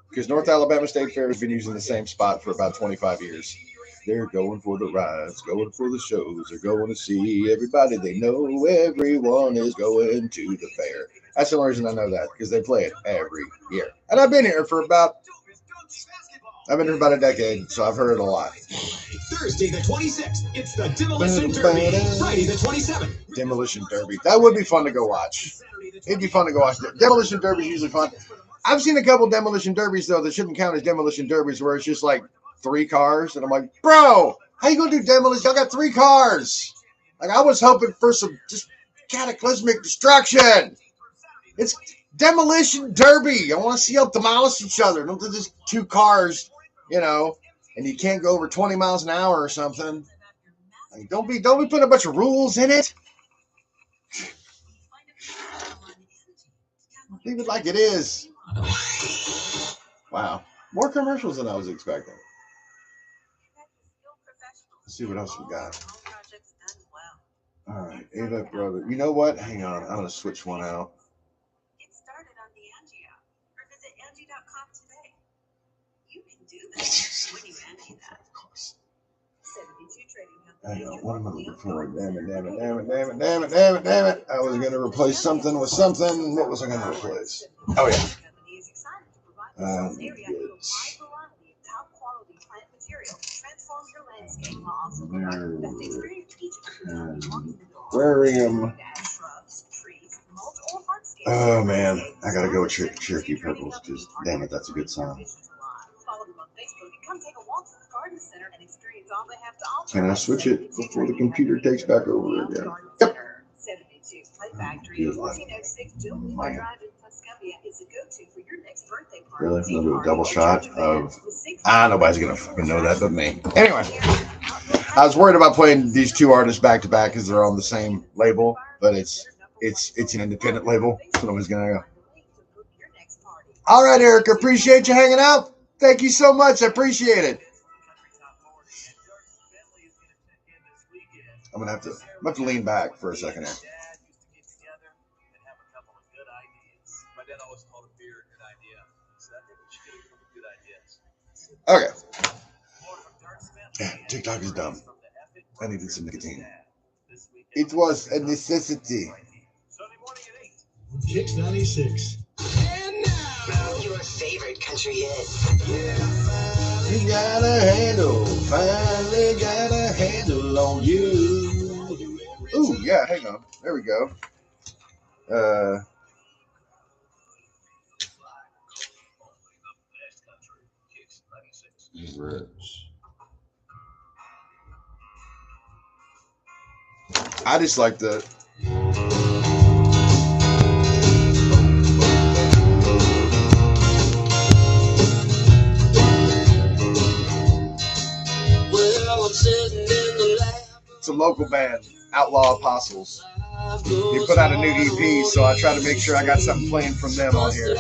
because North Alabama State Fair has been using the same spot for about 25 years. They're going for the rides, going for the shows. They're going to see everybody they know. Everyone is going to the fair. That's the only reason I know that, because they play it every year. And I've been here for about a decade, so I've heard it a lot. Thursday the 26th, it's the Demolition Derby. Friday the 27th. Demolition Derby. That would be fun to go watch. It'd be fun to go watch. Demolition Derby is usually fun. I've seen a couple Demolition Derbies, though, that shouldn't count as Demolition Derbies, where it's just like 3 cars, and I'm like, bro, how you gonna do demolition? Y'all got 3 cars. Like, I was hoping for some just cataclysmic destruction. It's Demolition Derby. I want to see y'all demolish each other. Don't do just 2 cars, you know, and you can't go over 20 miles an hour or something. Like, don't be putting a bunch of rules in it. Leave it like it is. Wow, more commercials than I was expecting. Let's see what else we got. All right, Ava Brother. You know what? Hang on. I'm going to switch one out. Get started on the Angie app or visit Angie.com today. You can do this when you Angie that. Of course. 72 trading Hang on. What am I looking for? Damn it. I was going to replace something with something. What was I going to replace? Oh, yeah. Aquarium. Oh man, I gotta go with Cherokee Purples because damn it, that's a good song. Can I switch it before the computer takes back over again? Yep. Really? They'll do a double shot of... nobody's going to fucking know that but me. Anyway, I was worried about playing these two artists back to back because they're on the same label, but it's an independent label, so nobody's going to go. All right, Eric, appreciate you hanging out. Thank you so much. I appreciate it. I'm gonna have to lean back for a second here. Okay. Yeah, TikTok is dumb. I needed some nicotine. It was a necessity. Kicks 96. And now, your favorite country hit. You got a handle, finally got a handle on you. Ooh, yeah, hang on. There we go. Rich. I just like the... It's a local band, Outlaw Apostles. They put out a new EP, so I try to make sure I got something playing from them on here.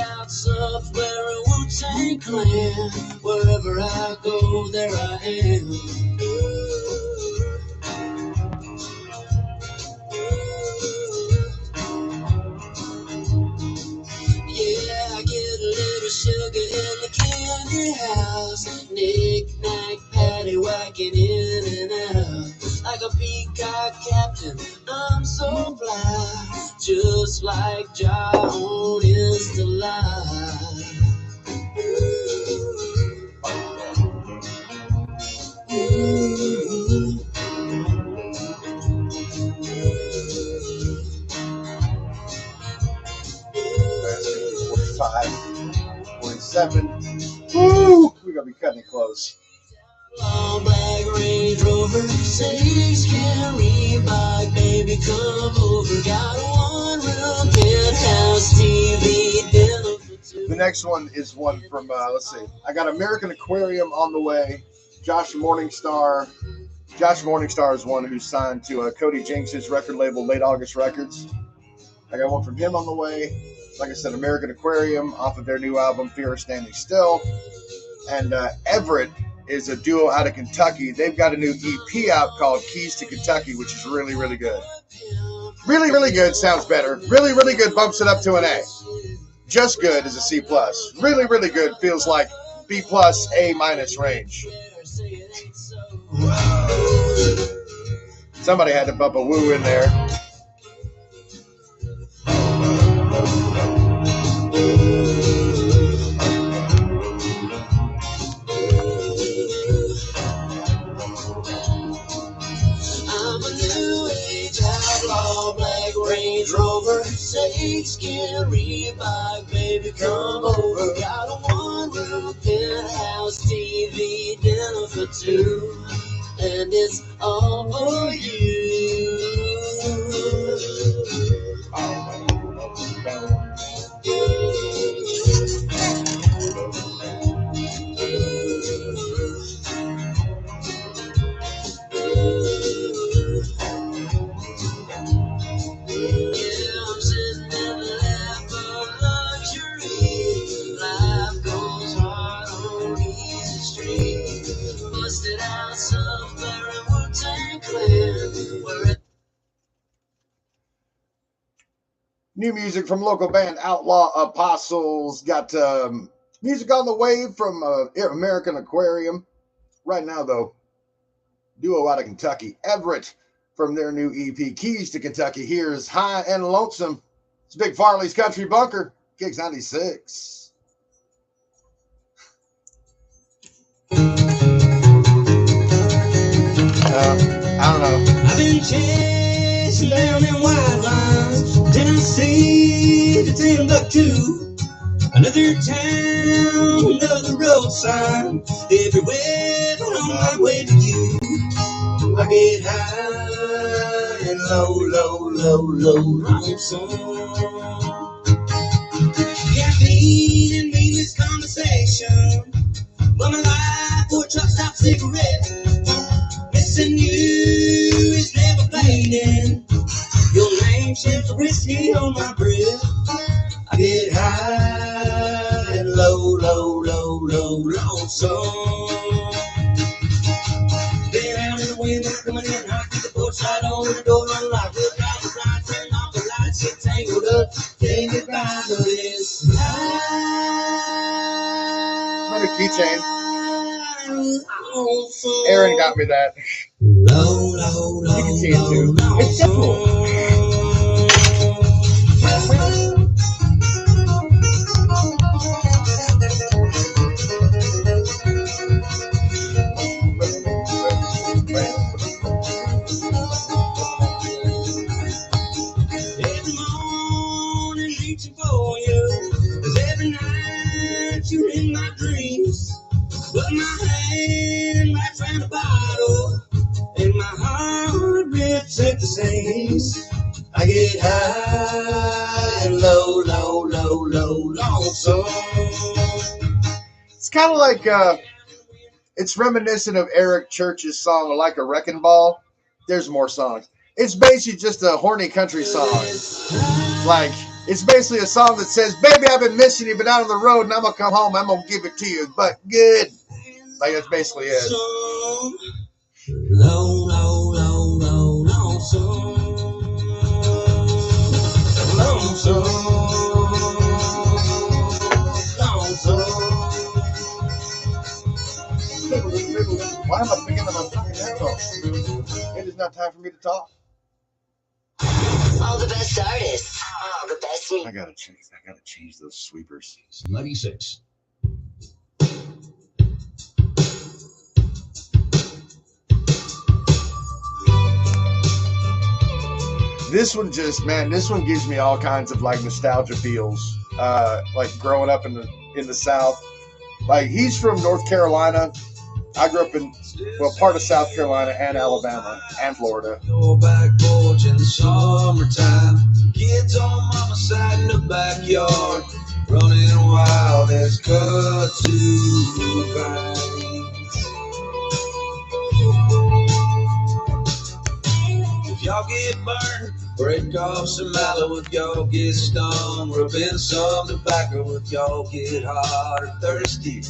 Wherever I go, there I am. Yeah, I get a little sugar in the candy house. Knick-knack, paddywhacking in and out. Like a peacock captain, I'm so fly. Just like John is to lie. That's 45, 47. Woo! We're gonna be cutting it close. Long black Range Rover, 6-can Reebok, baby, come over. Got a one-room penthouse TV, dinner for two. The next one is one from, let's see. I got American Aquarium on the way. Josh Morningstar. Josh Morningstar is one who's signed to Cody Jinks' record label, Late August Records. I got one from him on the way. Like I said, American Aquarium off of their new album, Fear of Standing Still. And Everett is a duo out of Kentucky. They've got a new EP out called Keys to Kentucky, which is really, really good. Really, really good sounds better. Really, really good bumps it up to an A. Just good is a C+. Really, really good feels like B+, A- range. Somebody had to bump a woo in there. Range Rover, 6-can Reebok, baby, come over. Got a one-room penthouse TV, dinner for two, and it's all for you. New music from local band Outlaw Apostles. Got music on the way from American Aquarium. Right now, though, duo out of Kentucky, Everett, from their new EP, Keys to Kentucky. Here's High and Lonesome. It's Big Farley's Country Bunker, Kicks 96. I don't know. I've been chasing down them wide lines, Tennessee to Timbuktu. Another town, another road sign, everywhere on my way to you. I get high and lonesome. Caffeine and meaningless conversation. But my life for a truck stop cigarette. Missing you is never fading. Your name shapes the whiskey on my breath. I get high and low, lonesome. Been out in the wind, coming in hot, keep the porch light on, the door unlocked. We'll drive the side, turn off the lights, get tangled up, saying goodbye, but it's Another keychain. Aaron got me that. Low, You can see it too. It's simple. Every morning reaching for you, 'cause every night you're in my dreams. But my hand wraps around the bottle, and my heart rips at the seams. I get high and low, lonesome. It's kind of like it's reminiscent of Eric Church's song "Like a Wrecking Ball." There's more songs. It's basically just a horny country song. Like, it's basically a song that says, "Baby, I've been missing you, but out on the road, and I'm gonna come home. I'm gonna give it to you, but good." Like, that's basically it. Lonesome. Why am I picking up my fucking headphones? It is not time for me to talk. All the best artists. All the best music. I gotta change those sweepers. 96. This one this one gives me all kinds of like nostalgia feels. Like growing up in the South. Like, he's from North Carolina. I grew up in part of South Carolina and Alabama and Florida. Your back porch in the summertime. Kids on mama's side in the backyard, running wild as cut to vines. If y'all get burned, break off some mallow. If y'all get stung, rub in some tobacco. If y'all get hot or thirsty,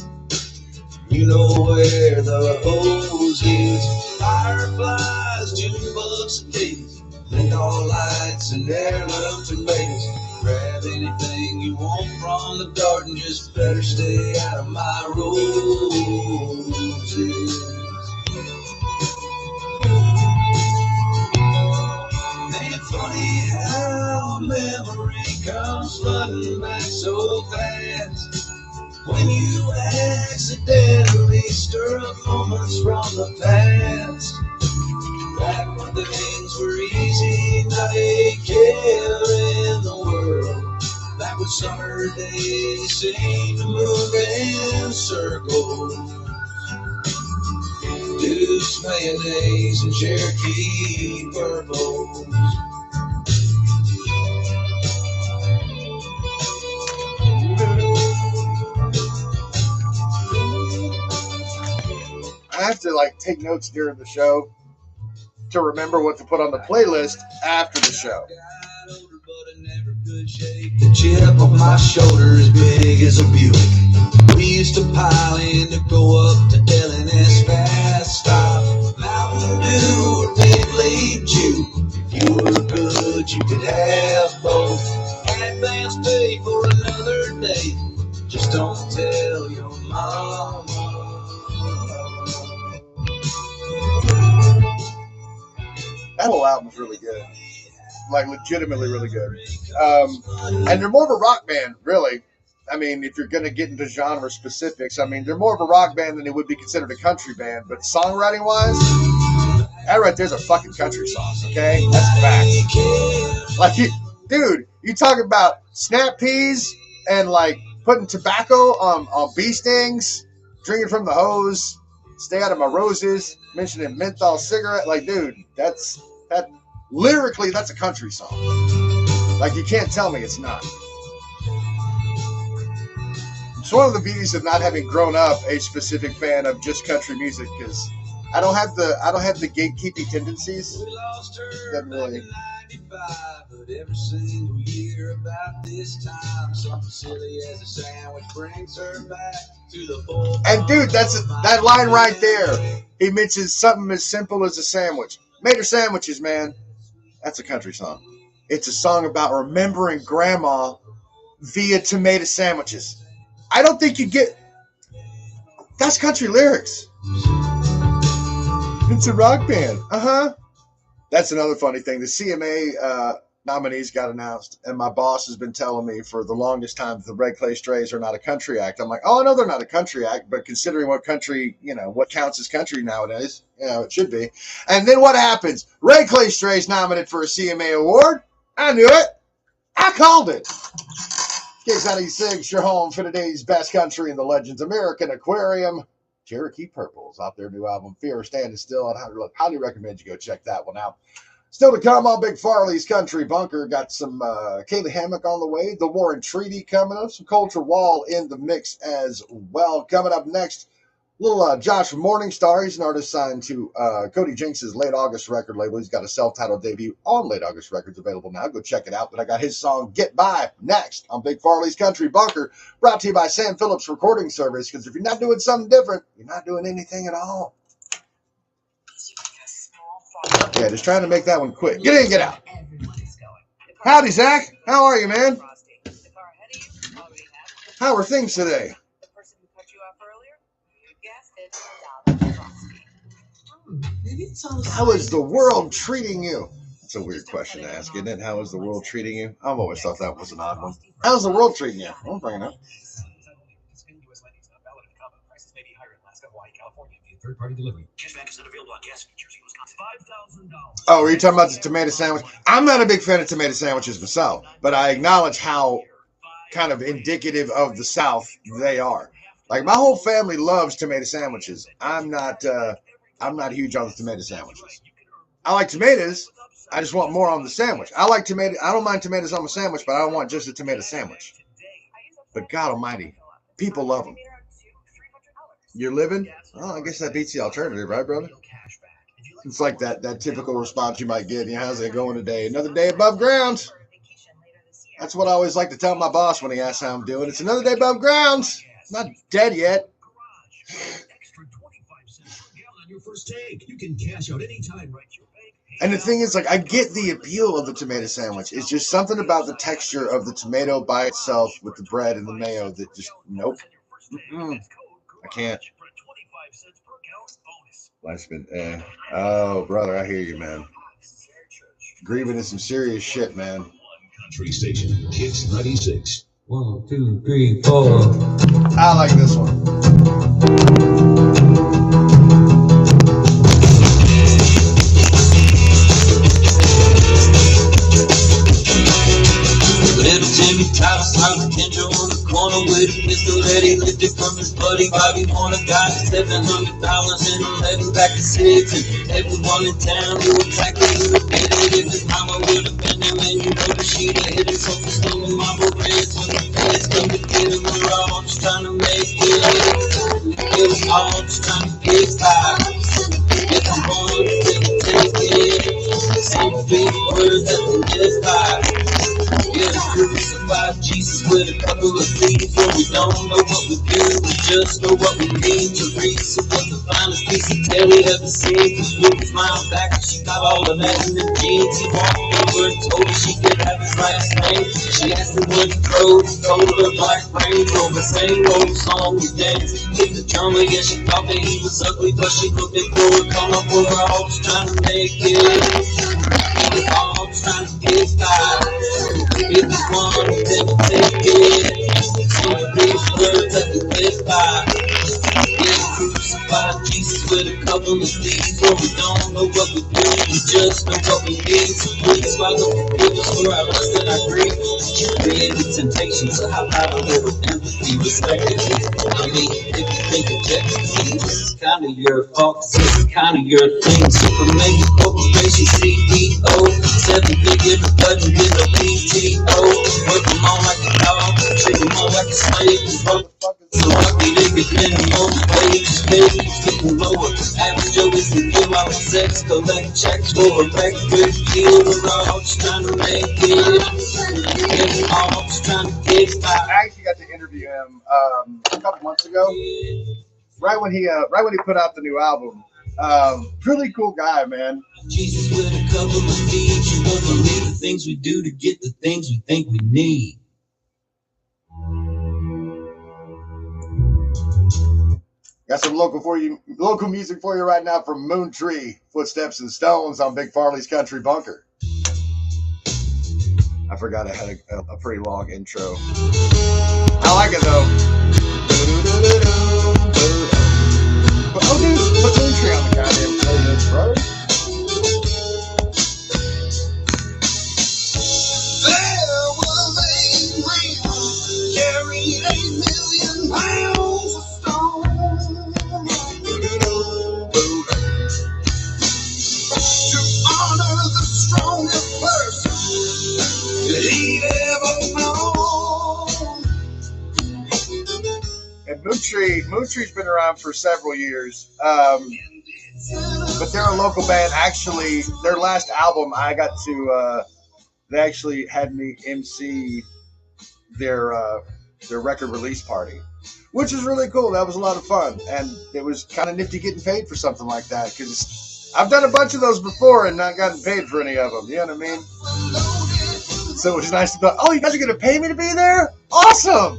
you know where the hose is. Fireflies, June bugs and daisies, menthol lights and heirloom tomatoes. Grab anything you want from the garden, just better stay out of my roses. Ain't it funny how a memory comes flooding back so fast when you accidentally stir up moments from the past? Back when things were easy, not a care in the world. Back when summer days seemed to move in circles. Deuce mayonnaise and Cherokee purple. I have to like take notes during the show to remember what to put on the playlist after the show. The chip on my shoulder is big as a Buick. We used to pile in to go up to L&S Fast Stop. Mountain Dew or Big League Chew. If you were good, you could have both. Advance pay for another day. Just don't tell your mama. That whole album's really good. Like, legitimately really good. And they're more of a rock band, really. I mean, if you're going to get into genre specifics, I mean, they're more of a rock band than they would be considered a country band. But songwriting-wise, that right there's a fucking country song, okay? That's a fact. Like, dude, you talk about snap peas and, like, putting tobacco on bee stings, drinking from the hose, stay out of my roses, mentioning menthol cigarette. Like, dude, that's Lyrically, that's a country song. Like, you can't tell me it's not. It's one of the beauties of not having grown up a specific fan of just country music, because I don't have the gatekeeping tendencies that really. But every single year about this time, something silly as a sandwich brings her back to the full. And dude, that line right there. He mentions something as simple as a sandwich. Made her sandwiches, man. That's a country song. It's a song about remembering grandma via tomato sandwiches. I don't think you get. That's country lyrics. It's a rock band. That's another funny thing. The CMA nominees got announced, and my boss has been telling me for the longest time that the Red Clay Strays are not a country act. I'm like, oh, no, they're not a country act, but considering what country, what counts as country nowadays, it should be. And then what happens? Red Clay Strays nominated for a CMA award. I knew it. I called it. Kicks 96, your home for today's best country in the Legends American Aquarium. Cherokee Purples off their new album, Fear of Standing Still. I'd highly recommend you go check that one out. Still to come on Big Farley's Country Bunker. Got some Kaylee Hammock on the way. The War and Treaty coming up. Some Culture Wall in the mix as well. Coming up next, little Josh from Morningstar. He's an artist signed to Cody Jinks' Late August record label. He's got a self-titled debut on Late August Records available now. Go check it out. But I got his song Get By next on Big Farley's Country Bunker, brought to you by Sam Phillips Recording Service. Because if you're not doing something different, you're not doing anything at all. Yeah, just trying to make that one quick. Get in, get out. Howdy, Zach. How are you, man? How are things today? How is the world treating you? That's a weird question to ask, isn't it? How is the world treating you? I've always thought that was an odd one. How's the world treating you? I'll bring it up. Third-party delivery. Oh, are you talking about the tomato sandwich? I'm not a big fan of tomato sandwiches myself, but I acknowledge how kind of indicative of the South they are. Like, my whole family loves tomato sandwiches. I'm not huge on the tomato sandwiches. I like tomatoes. I just want more on the sandwich. I don't mind tomatoes on my sandwich, but I don't want just a tomato sandwich. But God almighty, people love them. You're living? Well, I guess that beats the alternative, right, brother? It's like that typical response you might get. How's it going today? Another day above ground. That's what I always like to tell my boss when he asks how I'm doing. It's another day above ground. Not dead yet. And the thing is, like, I get the appeal of the tomato sandwich. It's just something about the texture of the tomato by itself with the bread and the mayo that just, nope. I can't. Life's been, Oh, brother, I hear you, man. Grieving is some serious shit, man. Country station, Kicks 96. 1, 2, 3, 4. I like this one. Little Jimmy Travis found Kendra on the corner with a pistol that he lifted from his buddy Bobby Warner. Got $700 and 11 back to 6, and everyone in town knew exactly who did it. If his mama would have been him, and you know that she'd have hit him. So for stealing Marble Reds when the feds come to get him, we're all just trying to make it. We're all just trying to get by. If I'm born, take it. Some big words that they live by. Yeah, crucified Jesus with a couple of thieves. When we don't know what we do, we just know what we need. Teresa was the finest piece of tail we ever seen. Cause Ruth smiled back and she got all of that in the jeans. He walked over and told her she could have his last name. She asked him what he drove, he told her Black Range Rover. Same old song we danced. Hit the drummer, yeah, she thought that he was ugly, but she looked at for a come up with her all just trying to make it. We were all just trying to get by. If you want it, then take it. Some big words that we live by. Yeah, crucified Jesus with a couple of thieves. But we don't know what we do, we just know what we need. So please, Father, forgive us for our lust and our agree. Creative temptation to hop out a little empathy, respectively. I mean, if you think objectively, this is kind of your fault, this is kind of your thing. Superman, corporation, CEO, 7-figure button with a PTO. Work them all like a dog, treat them all like a slave. So lucky they get minimum wage, pay getting lower. Average Joe is the give out sex, collect checks for a record deal. We're all just trying to make it. We're all just trying to get by. I actually got to interview him a couple months ago, right when he put out the new album. Really cool guy, man. Jesus with a couple of feet. You won't believe the things we do to get the things we think we need. Got some local music for you right now from Moon Tree, Footsteps and Stones on Big Farley's Country Bunker. I forgot I had a pretty long intro. I like it though. Oh, dude, put Moon Tree on the goddamn playlist, bro. There was a ring carrying 8 million pounds of stone. To honor the strongest person that he'd ever known. And Moon Tree's been around for several years. But they're a local band. Actually, their last album, I got to. They actually had me MC their record release party, which is really cool. That was a lot of fun, and it was kind of nifty getting paid for something like that because I've done a bunch of those before and not gotten paid for any of them. You know what I mean? So it was nice to go, oh, you guys are gonna pay me to be there? Awesome!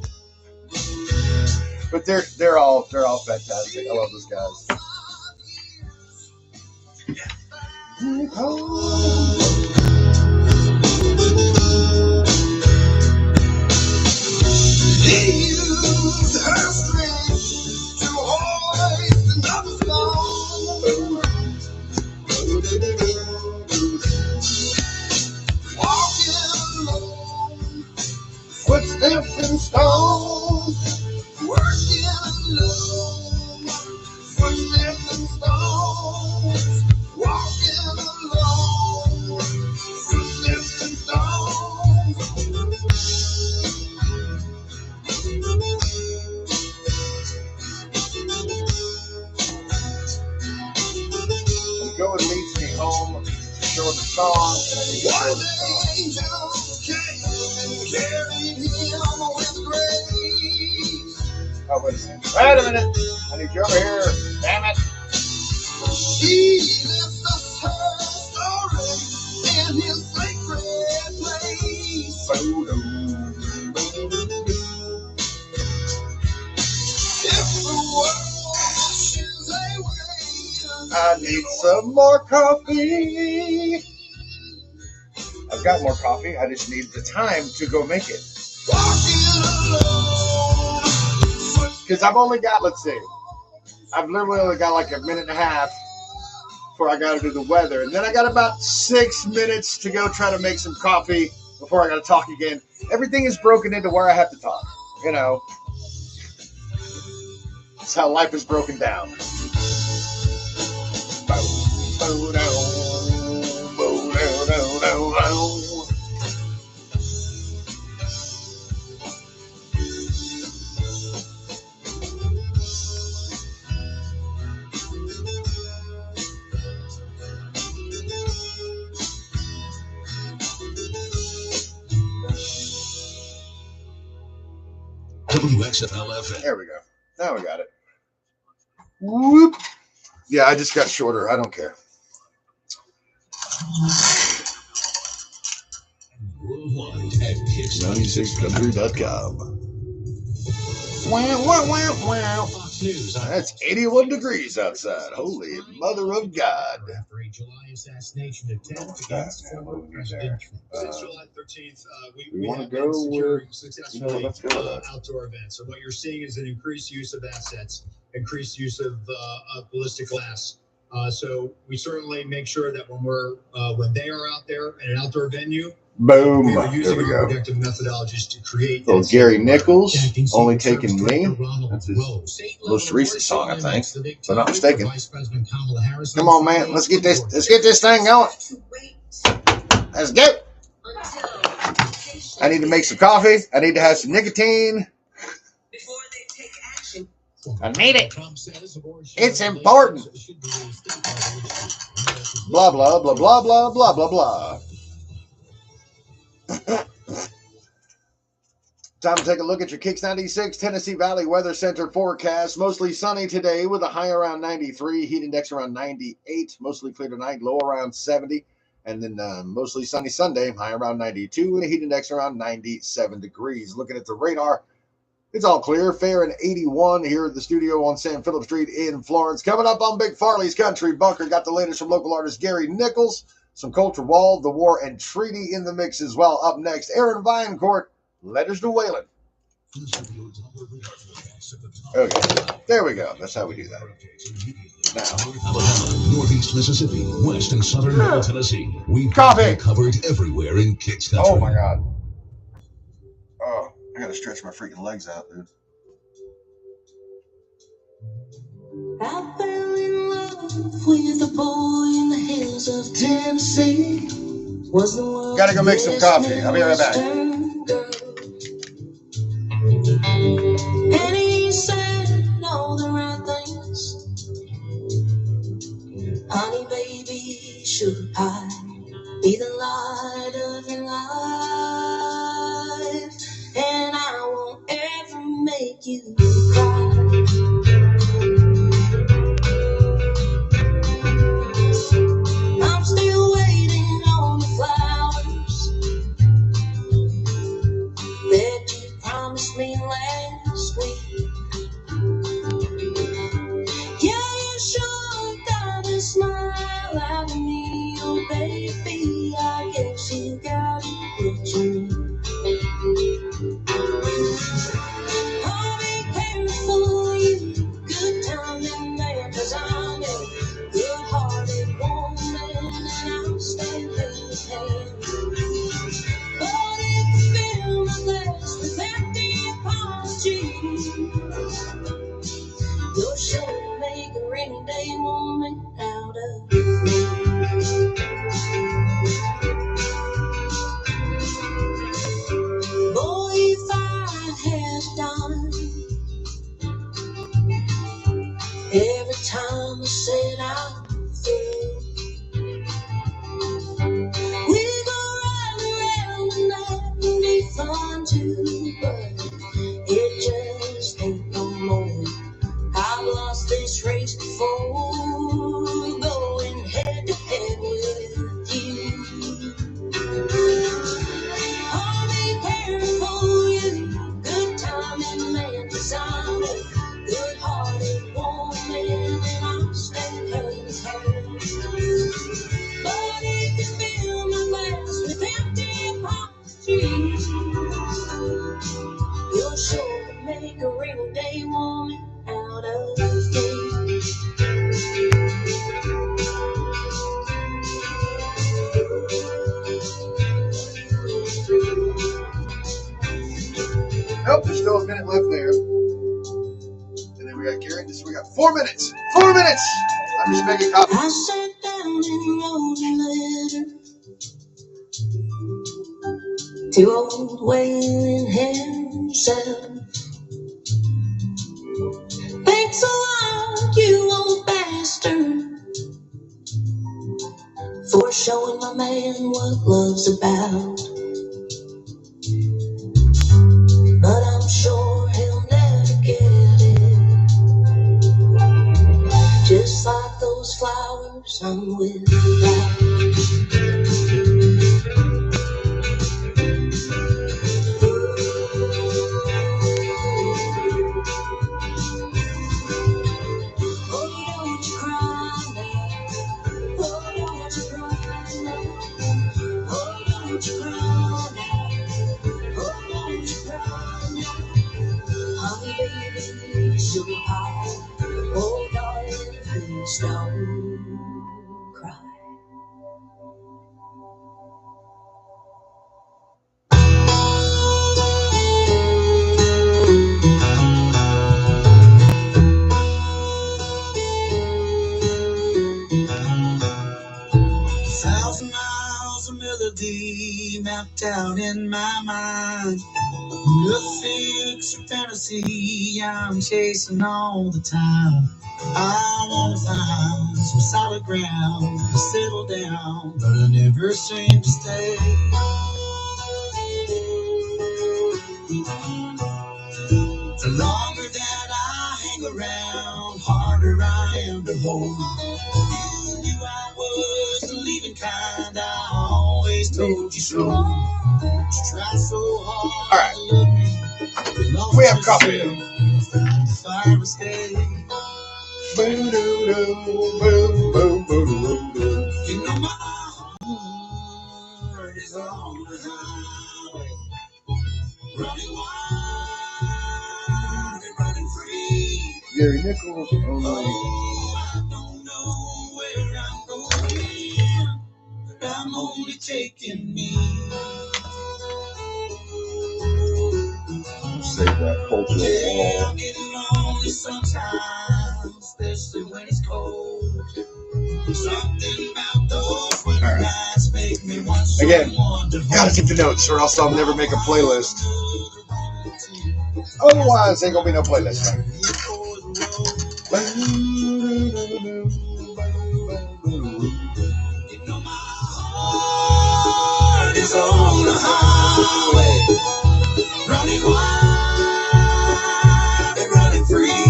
But they're all fantastic. I love those guys. He used her strength to hoist another stone. Walking alone, Footsteps and stones. working alone, footsteps and stones. Walking alone, footsteps and stones. Go and leads me home. Short the song. One day angels came and carried him with grace. Oh, wait a second. Wait a minute. I need you over here. Damn it. He left us her story in his sacred place. If the world wishes away, I need some more coffee. I've got more coffee. I just need the time to go make it. Because I've only got, let's see, I've literally only got like a minute and a half before I got to do the weather. And then I got about 6 minutes to go try to make some coffee before I got to talk again. Everything is broken into where I have to talk. You know, that's how life is broken down. WXFL-FM. There we go. Now we got it. Whoop. Yeah, I just got shorter. I don't care. Worldwide at Hits96country.com. Wow, wow, wow, wow. Fox News. That's 81 degrees outside. Holy mother of God. After a July assassination attempt against former President Trump. Since July 13th, we want to have go been securing with, successfully let's go with that. outdoor events. So what you're seeing is an increased use of assets, increased use of ballistic glass. So we certainly make sure that when they are out there in an outdoor venue, Boom. We are There using we our go. predictive methodologies to create Little that Gary same Nichols, Acting Only Secret Taking Service Me. Director Ronald That's his Rowe. State most level recent award song, I think. climax, the big If I'm not topic mistaken. for Vice President Kamala Harris Come on, man. Let's get this thing going. Let's go. I need to make some coffee. I need to have some nicotine. I need it. It's important. Blah, blah, blah, blah, blah, blah, blah, blah. Time to take a look at your Kicks 96 Tennessee Valley Weather Center forecast. Mostly sunny today with a high around 93, heat index around 98, mostly clear tonight, low around 70. And then mostly sunny Sunday, high around 92, and a heat index around 97 degrees. Looking at the radar, it's all clear. Fair and 81 here at the studio on San Philip Street in Florence. Coming up on Big Farley's Country Bunker, got the latest from local artist Gary Nichols, some Culture Wall, The War and Treaty in the mix as well. Up next, Aaron Vinecourt, Letters to Waylon. Okay, there we go. That's how we do that. Now, Northeast Mississippi, West and Southern Middle Tennessee. We've Coffee covered everywhere in Kicks Country. Oh my God. Oh, I gotta stretch my freaking legs out, dude. I fell in love with a boy in the hills of Tennessee. Was the world Gotta go make some coffee. I'll be right back. And he said all the right things. Honey, baby, sugar pie, be the light of your life, and I won't ever make you cry. I'm still waiting on the flowers that you promised me last week. Yeah, you sure got a smile out of me, oh baby, I guess you got what you need. Oh, be careful, you good-timing man, 'cause I'm a good-hearted woman, and I'll stand his hand. But if you fill my glass with empty apologies, you're sure to make a rainy day woman out of me. Boy, if I had done every time I said I'm through, we go round and round and that would be fun too, but it just ain't no more. I've lost this race before, going head to head with you. Oh, be careful, you good-timing man, 'cause I'm a good-hearted woman, and I'll stand his hand. But if you fill my glass with empty apologies, you're sure to make a rainy day woman out of me. Nope, there's still a minute left there. And then we got Gary. This we got 4 minutes. 4 minutes. I'm just making coffee. I sat down and wrote a letter to old Waylon himself. Thanks a lot, you old bastard, for showing my man what love's about. But I'm sure he'll never get it. Just like those flowers I'm without. Oh, don't you cry now. Oh, don't you cry now. Oh, don't you cry now. Oh, don't you cry now. Honey, baby, sugar pie. Oh, darling, please don't cry. doubt in my mind. Nothing fix your fantasy I'm chasing all the time. I want to find some solid ground to settle down, but I never seem to stay. The longer that I hang around, harder I am to hold. You knew I was the leaving kind, I always told you so. You try so hard. All right. To love me. We have coffee. The fire escape. Boom, boom, boom, boom, boom, boom. You know my heart is on the highway, running wild and running free. Gary Nichols. Oh, I don't know where I'm going, but I'm only taking me. Save that cultural Yeah, wall. I'm getting lonely sometimes, especially when it's cold. Something about those winter nights make me want Again, someone to gotta take the notes or else I'll never make a playlist. Otherwise, ain't gonna be no playlist. You know my heart is on the highway, running wild and running free.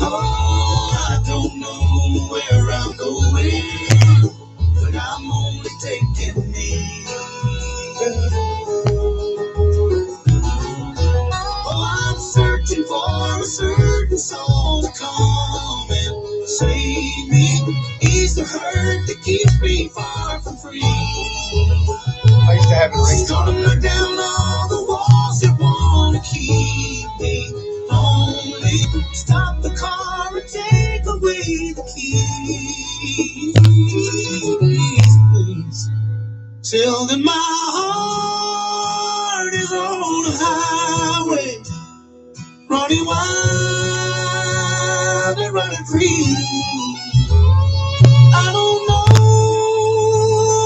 Oh, I don't know where I'm going, but I'm only taking me. Oh, I'm searching for a certain soul to come and save me. He's the hurt that keeps me far from free. I used to have it He's ring gonna knock down all the walls that wanna keep me lonely. Stop the car and take away the keys, please. Till then my heart is on the highway, running wild and running free. I don't know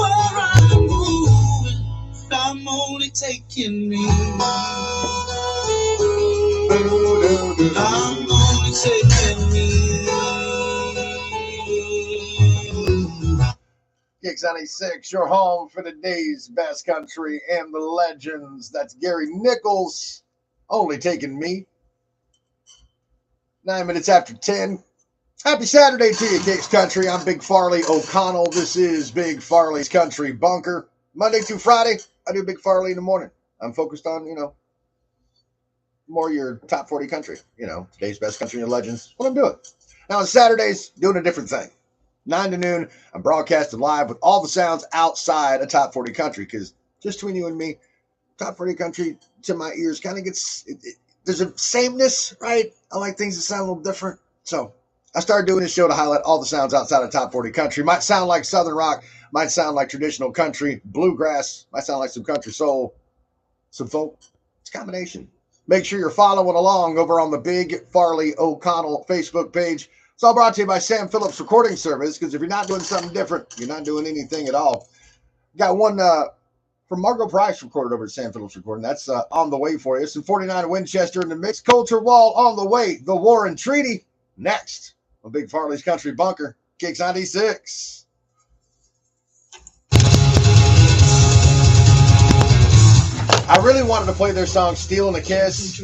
where I'm moving, but I'm only taking me. I'm only taking me. Kicks 96, your home for the day's best country and the legends. That's Gary Nichols, only taking me. 9 minutes after 10. Happy Saturday to you, Kicks Country. I'm Big Farley O'Connell. This is Big Farley's Country Bunker. Monday through Friday, I do Big Farley in the morning. I'm focused on, more your top 40 country. Today's best country and legends. What I'm doing. Now on Saturdays, doing a different thing. 9 to noon, I'm broadcasting live with all the sounds outside of top 40 country, because just between you and me, top 40 country to my ears kind of gets, there's a sameness, right? I like things that sound a little different. So I started doing this show to highlight all the sounds outside of top 40 country. Might sound like Southern rock, might sound like traditional country, bluegrass, might sound like some country soul, some folk. It's a combination. Make sure you're following along over on the Big Farley O'Connell Facebook page. It's all brought to you by Sam Phillips Recording Service, because if you're not doing something different, you're not doing anything at all. Got one from Margot Price recorded over at Sam Phillips Recording. That's on the way for you. It's in 49 Winchester in the mix. Culture Wall on the way. The Warren Treaty next on Big Farley's Country Bunker. Kicks 96. I really wanted to play their song Stealing a Kiss.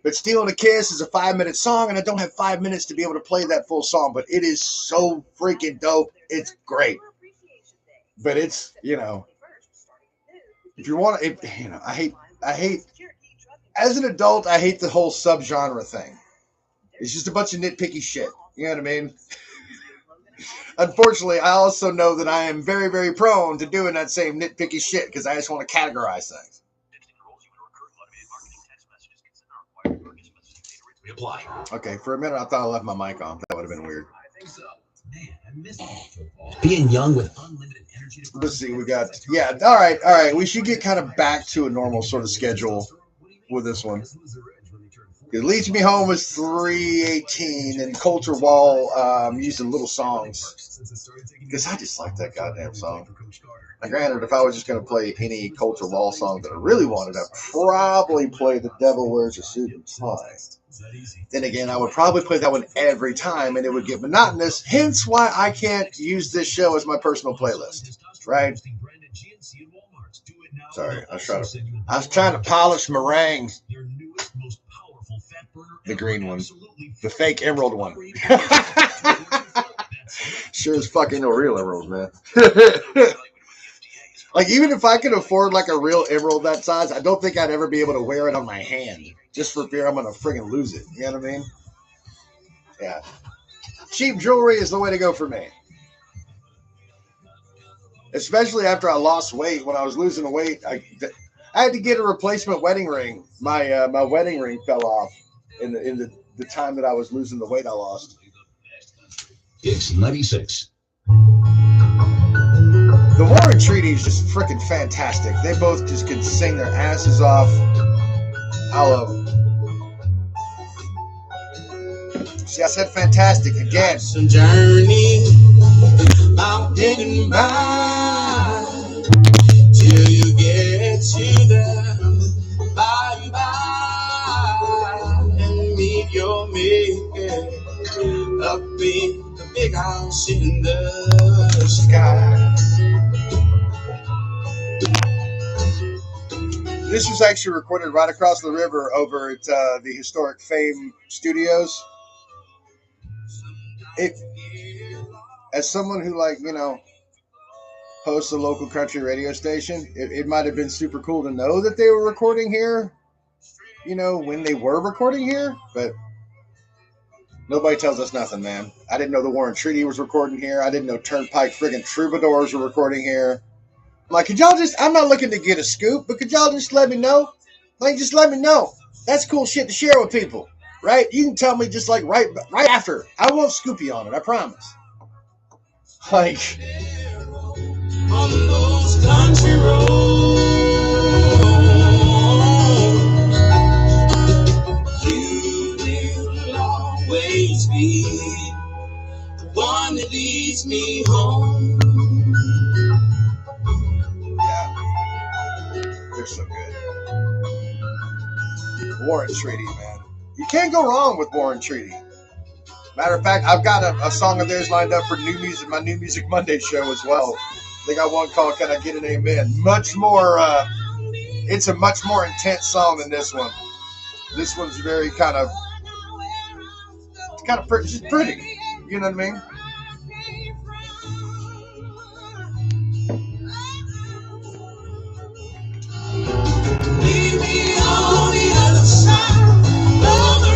But Stealing a Kiss is a 5-minute song, and I don't have 5 minutes to be able to play that full song, but it is so freaking dope. It's great. But it's, if you want to, I hate, as an adult, I hate the whole subgenre thing. It's just a bunch of nitpicky shit. You know what I mean? Unfortunately, I also know that I am very, very prone to doing that same nitpicky shit because I just want to categorize things. Apply. Okay, for a minute I thought I left my mic on. That would have been weird. I think so. Man, I miss football. Being young with unlimited energy. Let's see, we got, all right. We should get kind of back to a normal sort of schedule with this one. It Leads Me Home was 3:18, and Culture Wall using little songs because I just like that goddamn song. Now, granted, if I was just going to play any Culture Law song that I really wanted, I'd probably play The Devil Wears a Suit and Tie. Then again, I would probably play that one every time, and it would get monotonous, hence why I can't use this show as my personal playlist, right? Sorry, I was trying to polish meringue. The green one. The fake emerald one. Sure as fuck ain't no real emeralds, man. Like, even if I could afford, like, a real emerald that size, I don't think I'd ever be able to wear it on my hand. Just for fear I'm going to friggin' lose it. You know what I mean? Yeah. Cheap jewelry is the way to go for me. Especially after I lost weight. When I was losing the weight, I had to get a replacement wedding ring. My wedding ring fell off in the time that I was losing the weight I lost. It's 96. The Warren Treaty is just freaking fantastic. They both just can sing their asses off. I love them. See, I said fantastic again. Some journey, I'm getting by till you get to the bye and meet your maker up in the big house in the sky. This was actually recorded right across the river over at the historic Fame Studios. As someone who, like, you know, hosts a local country radio station, it might have been super cool to know that they were recording here, you know, when they were recording here, but nobody tells us nothing, man. I didn't know the Warren Treaty was recording here. I didn't know Turnpike friggin' Troubadours were recording here. I'm like, could y'all just, I'm not looking to get a scoop, but could y'all just let me know? Like, just let me know. That's cool shit to share with people, right? You can tell me just like right after. I won't scoop you on it, I promise. Like, on those country roads, you will always be the one that leads me home. Yeah, they're so good. Warren Treaty, man. You can't go wrong with Warren Treaty. Matter of fact, I've got a song of theirs lined up for my New Music Monday show as well. They got one called "Can I Get an Amen?" Much more. It's a much more intense song than this one. This one's very kind of pretty, just pretty. You know what I mean? Leave me on the other side of the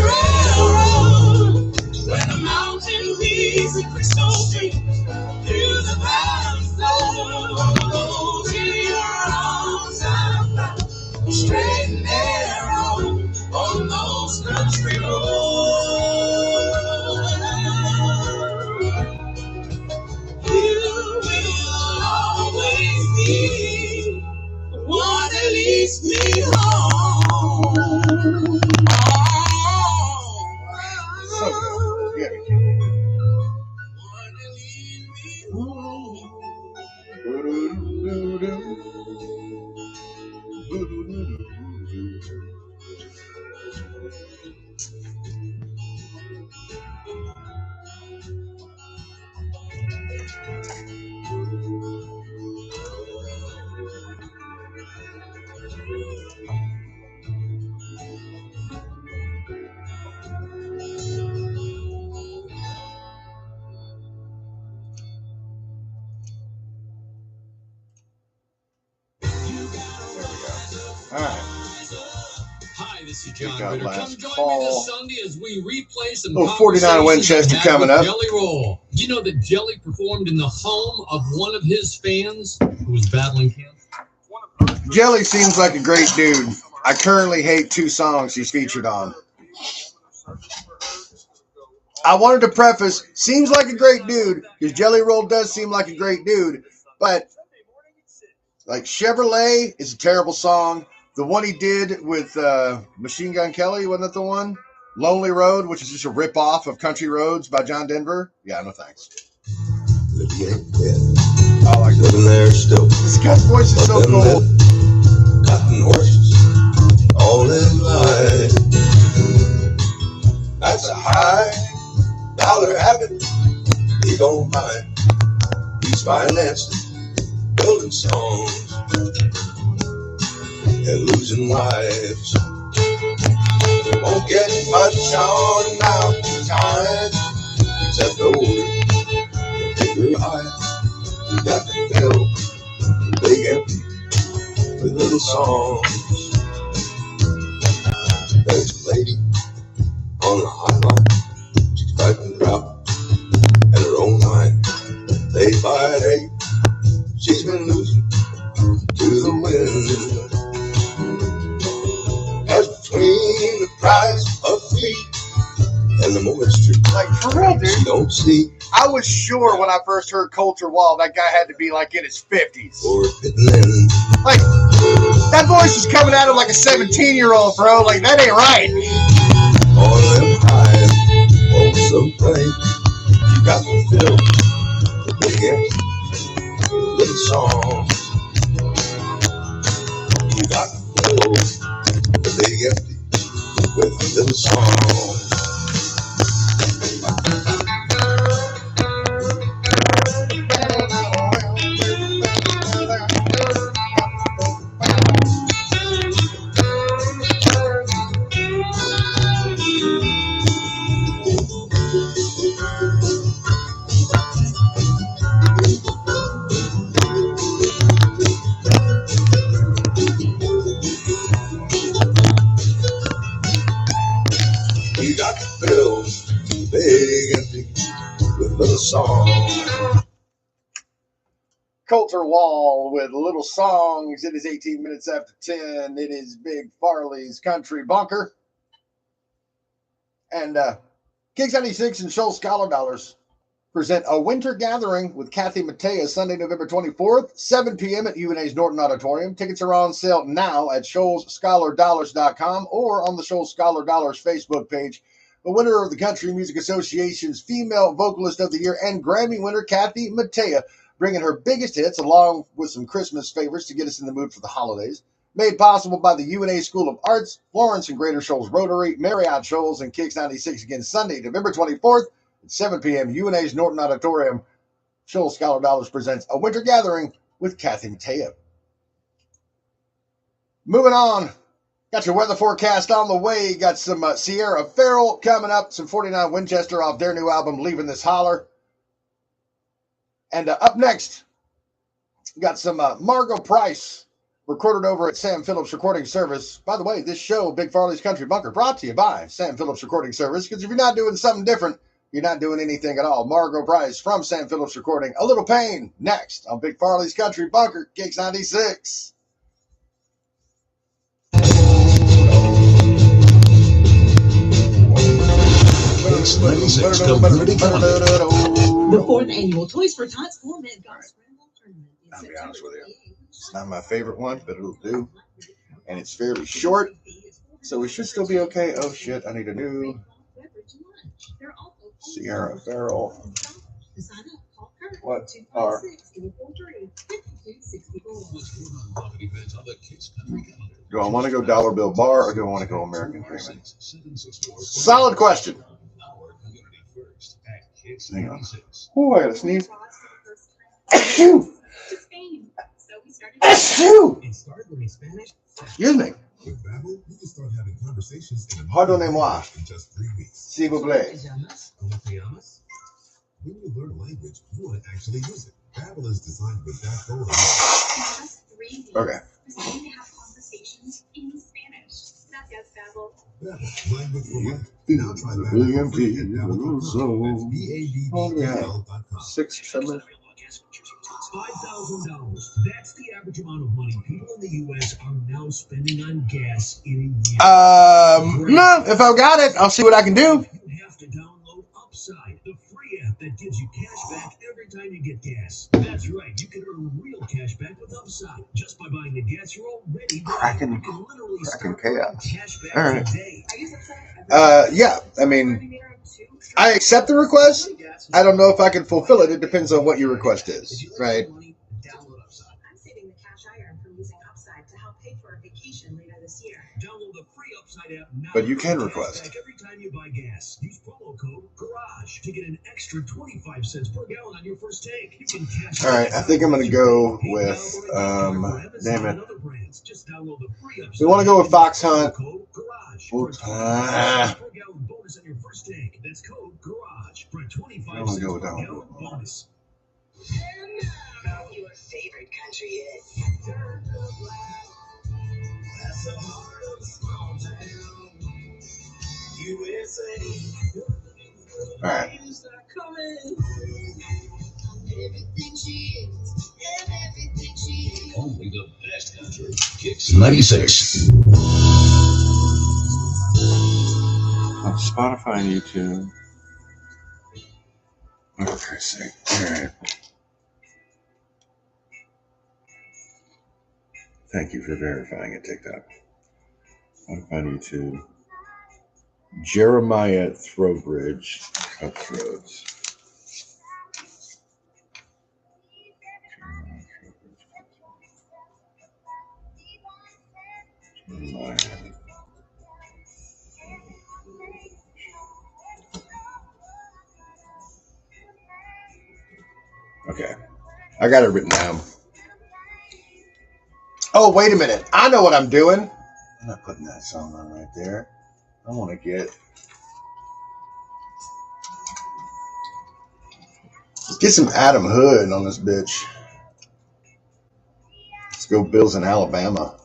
railroad, where the mountain peaks and crystal streams through the valley flow. Till your arms are found, straight and narrow on those country roads. You will always be one that leads me home. So good. Yeah. One that leads me All right. Hi, this is We John got Ritter. Come last join call. me this Sunday as we replay some 49 Winchester conversations coming with up. Jelly Roll. You know that Jelly performed in the home of one of his fans who was battling cancer? Jelly seems like a great dude. I currently hate 2 songs he's featured on. I wanted to preface, seems like a great dude, because Jelly Roll does seem like a great dude, but like Chevrolet is a terrible song. The one he did with Machine Gun Kelly, wasn't that the one? Lonely Road, which is just a rip-off of Country Roads by John Denver. Yeah, no thanks. Lydia, yeah. I like this. Living there still. This guy's voice is so cool. Cotton horses all his life. That's a high dollar habit he don't mind. He's financing, building songs, and losing wives. Won't get much on now time, except older, bigger eyes. You got to fill the big empty with little songs. There's a lady on the hotline. She's fighting drought and her own mind. Day by day, she's been losing to the wind. As between the price of feet and the moisture, like for real, dude. She don't see. I was sure when I first heard Coulter Wall, that guy had to be like in his 50s. Or in. Like, that voice was coming out of like a 17-year-old, bro. Like, that ain't right. All them high, oh so plain. You got to fill the big empty little songs. You got to fill the big empty with little songs. You got to fill the big empty with little songs. Coulter Wall with Little Songs. It is 18 minutes after 10. It is Big Farley's Country Bunker. And Gigs 96 and Shoals Scholar Dollars present a winter gathering with Kathy Mattea Sunday, November 24th, 7 p.m. at UNA's Norton Auditorium. Tickets are on sale now at ShoalsScholarDollars.com or on the Shoals Scholar Dollars Facebook page. The winner of the Country Music Association's Female Vocalist of the Year and Grammy winner, Kathy Mattea, bringing her biggest hits along with some Christmas favorites to get us in the mood for the holidays. Made possible by the UNA School of Arts, Florence and Greater Shoals Rotary, Marriott Shoals, and Kicks 96 again Sunday, November 24th at 7 p.m. UNA's Norton Auditorium. Shoals Scholar Dollars presents a winter gathering with Kathy Mattea. Moving on. Got your weather forecast on the way. Got some Sierra Farrell coming up, some 49 Winchester off their new album, Leaving This Holler. And up next, got some Margot Price recorded over at Sam Phillips Recording Service. By the way, this show, Big Farley's Country Bunker, brought to you by Sam Phillips Recording Service, because if you're not doing something different, you're not doing anything at all. Margot Price from Sam Phillips Recording. A Little Pain next on Big Farley's Country Bunker, Gigs 96. The fourth annual Toys for Tots Gourmet Golf Scramble Tournament. I'll be honest with you. It's not my favorite one, but it'll do. And it's fairly short, so we should still be okay. Oh, shit. I need a new Sierra Farrell. What are... Do I want to go Dollar Bill Bar or do I want to go American Dreaming? Solid question. Hang on. Oh, I gotta sneeze. Achoo! Achoo! Excuse me. Pardonnez-moi. S'il vous plaît. When you learn a language, you want to actually use it. Babbel is designed with that goal. Okay. Deciding to have conversations in Spanish. Gracias, Babbel. Babbel, language for life. Now try Babbel. Oh, yeah. 6, 7. $5,000. That's the average amount of money people in the U.S. are now spending on gas in a year. No, if I've got it, I'll see what I can do. You have to download Upside, the free app that gives you cash back every time you get gas. That's right, you can earn real cash back with Upside just by buying the gas you're already buying. You can literally start cash back all right. today. Yeah, I mean, I accept the request. I don't know if I can fulfill it. It depends on what your request is, right? this year. Download the free Upside app now. But you can request. Every time you buy gas, use promo code GARAGE to get an extra 25 cents per gallon on your first tank. You can cash. All right, I think I'm going to go with, damn it. We want to go with Fox Hunt. I want to go with that one. Your favorite country hit. That's the heart of a small town, USA. All right. Everything she is, and everything she is. Only the best country. Kicks 96. On Spotify and YouTube. Okay, see. All right. Thank you for verifying it, TikTok. Spotify and YouTube. Jeremiah Throwbridge, Cutthroats. Jeremiah. Okay, I got it written down. Oh, wait a minute. I know what I'm doing. I'm not putting that song on right there. I want to get some Adam Hood on this bitch. Let's go Bills in Alabama.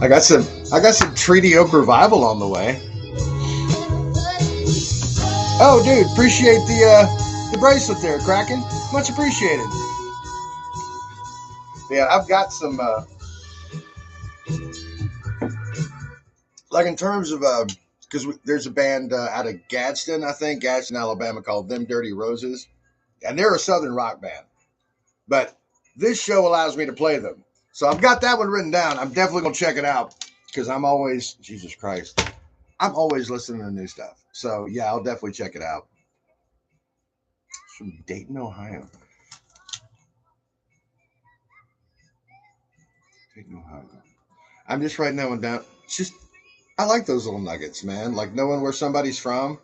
I got some Treaty Oak Revival on the way. Oh, dude, appreciate the bracelet there, Kraken. Much appreciated. Yeah, I've got some like in terms of because there's a band out of Gadsden, I think, Gadsden, Alabama, called Them Dirty Roses, and they're a southern rock band. But this show allows me to play them. So I've got that one written down. I'm definitely going to check it out because I'm always, Jesus Christ, I'm always listening to new stuff. So, yeah, I'll definitely check it out. It's from Dayton, Ohio. Dayton, Ohio. I'm just writing that one down. It's just, I like those little nuggets, man. Like knowing where somebody's from.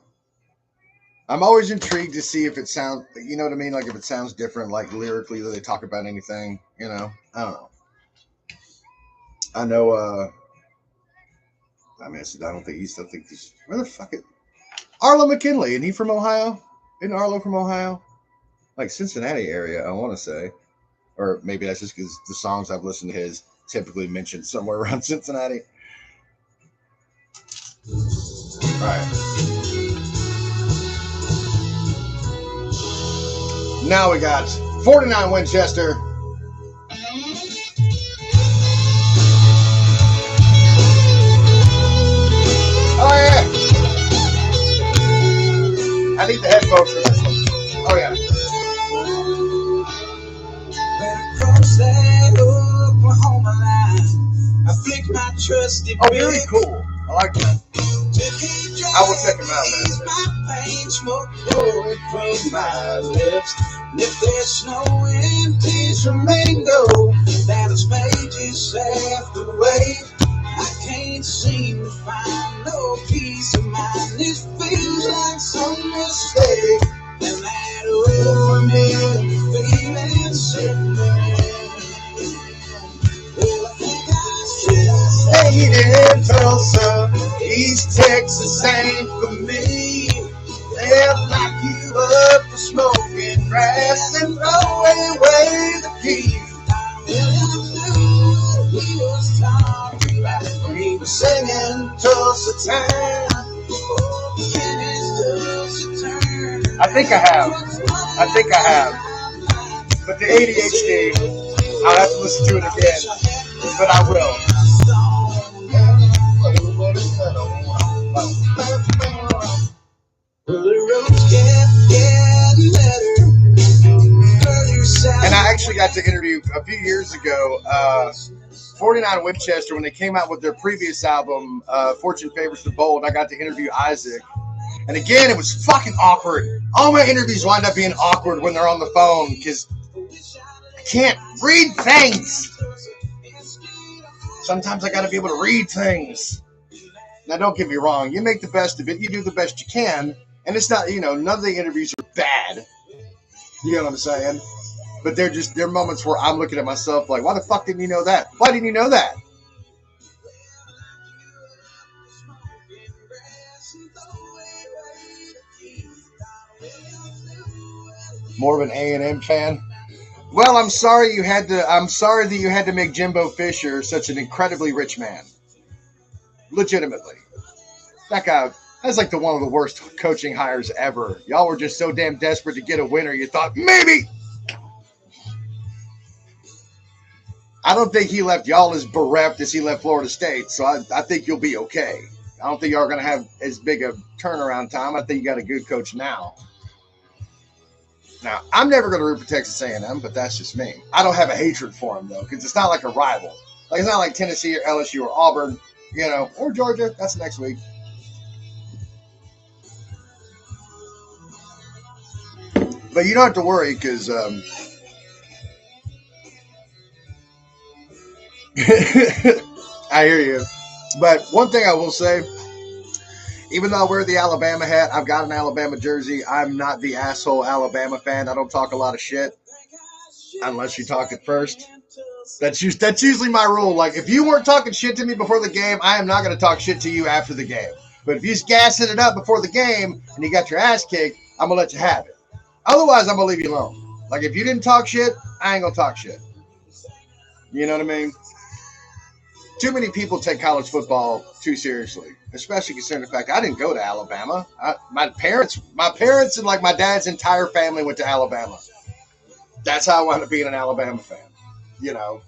I'm always intrigued to see if it sounds, you know what I mean? Like if it sounds different, like lyrically, that they talk about anything, you know? I don't know. I know, I mean, I don't think he's, I think this, where the fuck is Arlo McKinley? Isn't he from Ohio? Isn't Arlo from Ohio? Like Cincinnati area, I want to say. Or maybe that's just because the songs I've listened to his typically mentioned somewhere around Cincinnati. All right. Now we got 49 Winchester. Oh, yeah. I need the headphones for this one. Oh, yeah. When I cross that Oklahoma line, I flick my trusty oh, very cool. I like that. I will check him out, man. My pain smoke blowing from my lips. And if there's snow and tears remain though, that is pages after wave. I can't seem to find no peace of mind. It feels like some mistake. And that overwhelming feeling sitting there. Well, I think I should have stayed in Tulsa. East Texas ain't for me. They'll lock you up for smoking grass and throw away the key. He was talking like he was singing Tulsa Town. I think I have. But the ADHD, I'll have to listen to it again. But I will. And I actually got to interview a few years ago 49 Winchester when they came out with their previous album, Fortune Favors the Bold. I got to interview Isaac. And again, it was fucking awkward. All my interviews wind up being awkward when they're on the phone because I can't read things. Sometimes I got to be able to read things. Now, don't get me wrong. You make the best of it. You do the best you can. And it's not, none of the interviews are bad. You know what I'm saying? But they're moments where I'm looking at myself like, why the fuck didn't you know that? Why didn't you know that? More of an A&M fan? Well, I'm sorry that you had to make Jimbo Fisher such an incredibly rich man. Legitimately. That guy, that's like one of the worst coaching hires ever. Y'all were just so damn desperate to get a winner, you thought, maybe. I don't think he left y'all as bereft as he left Florida State, so I think you'll be okay. I don't think y'all are going to have as big a turnaround time. I think you got a good coach now. Now, I'm never going to root for Texas A&M, but that's just me. I don't have a hatred for him, though, because it's not like a rival. Like, it's not like Tennessee or LSU or Auburn, or Georgia. That's next week. But you don't have to worry, because I hear you. But one thing I will say, even though I wear the Alabama hat, I've got an Alabama jersey. I'm not the asshole Alabama fan. I don't talk a lot of shit unless you talk it first. That's usually my rule. Like, if you weren't talking shit to me before the game, I am not going to talk shit to you after the game. But if you're gassing it up before the game and you got your ass kicked, I'm going to let you have it. Otherwise, I'm going to leave you alone. Like, if you didn't talk shit, I ain't going to talk shit. You know what I mean? Too many people take college football too seriously, especially considering the fact I didn't go to Alabama. My parents and like my dad's entire family went to Alabama. That's how I wound up being an Alabama fan. I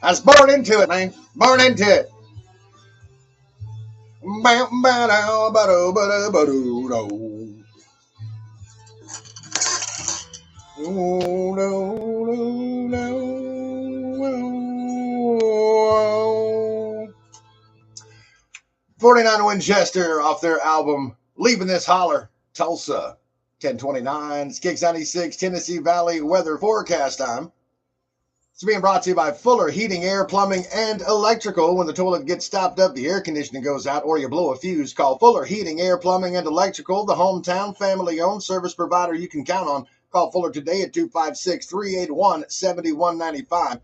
was born into it, man. Born into it. Oh, no. 49 Winchester off their album Leaving This Holler, Tulsa, 1029. It's Kicks 96, Tennessee Valley weather forecast time. It's being brought to you by Fuller Heating, Air, Plumbing, and Electrical. When the toilet gets stopped up, the air conditioning goes out, or you blow a fuse, call Fuller Heating, Air, Plumbing, and Electrical, the hometown family-owned service provider you can count on. Call Fuller today at 256-381-7195.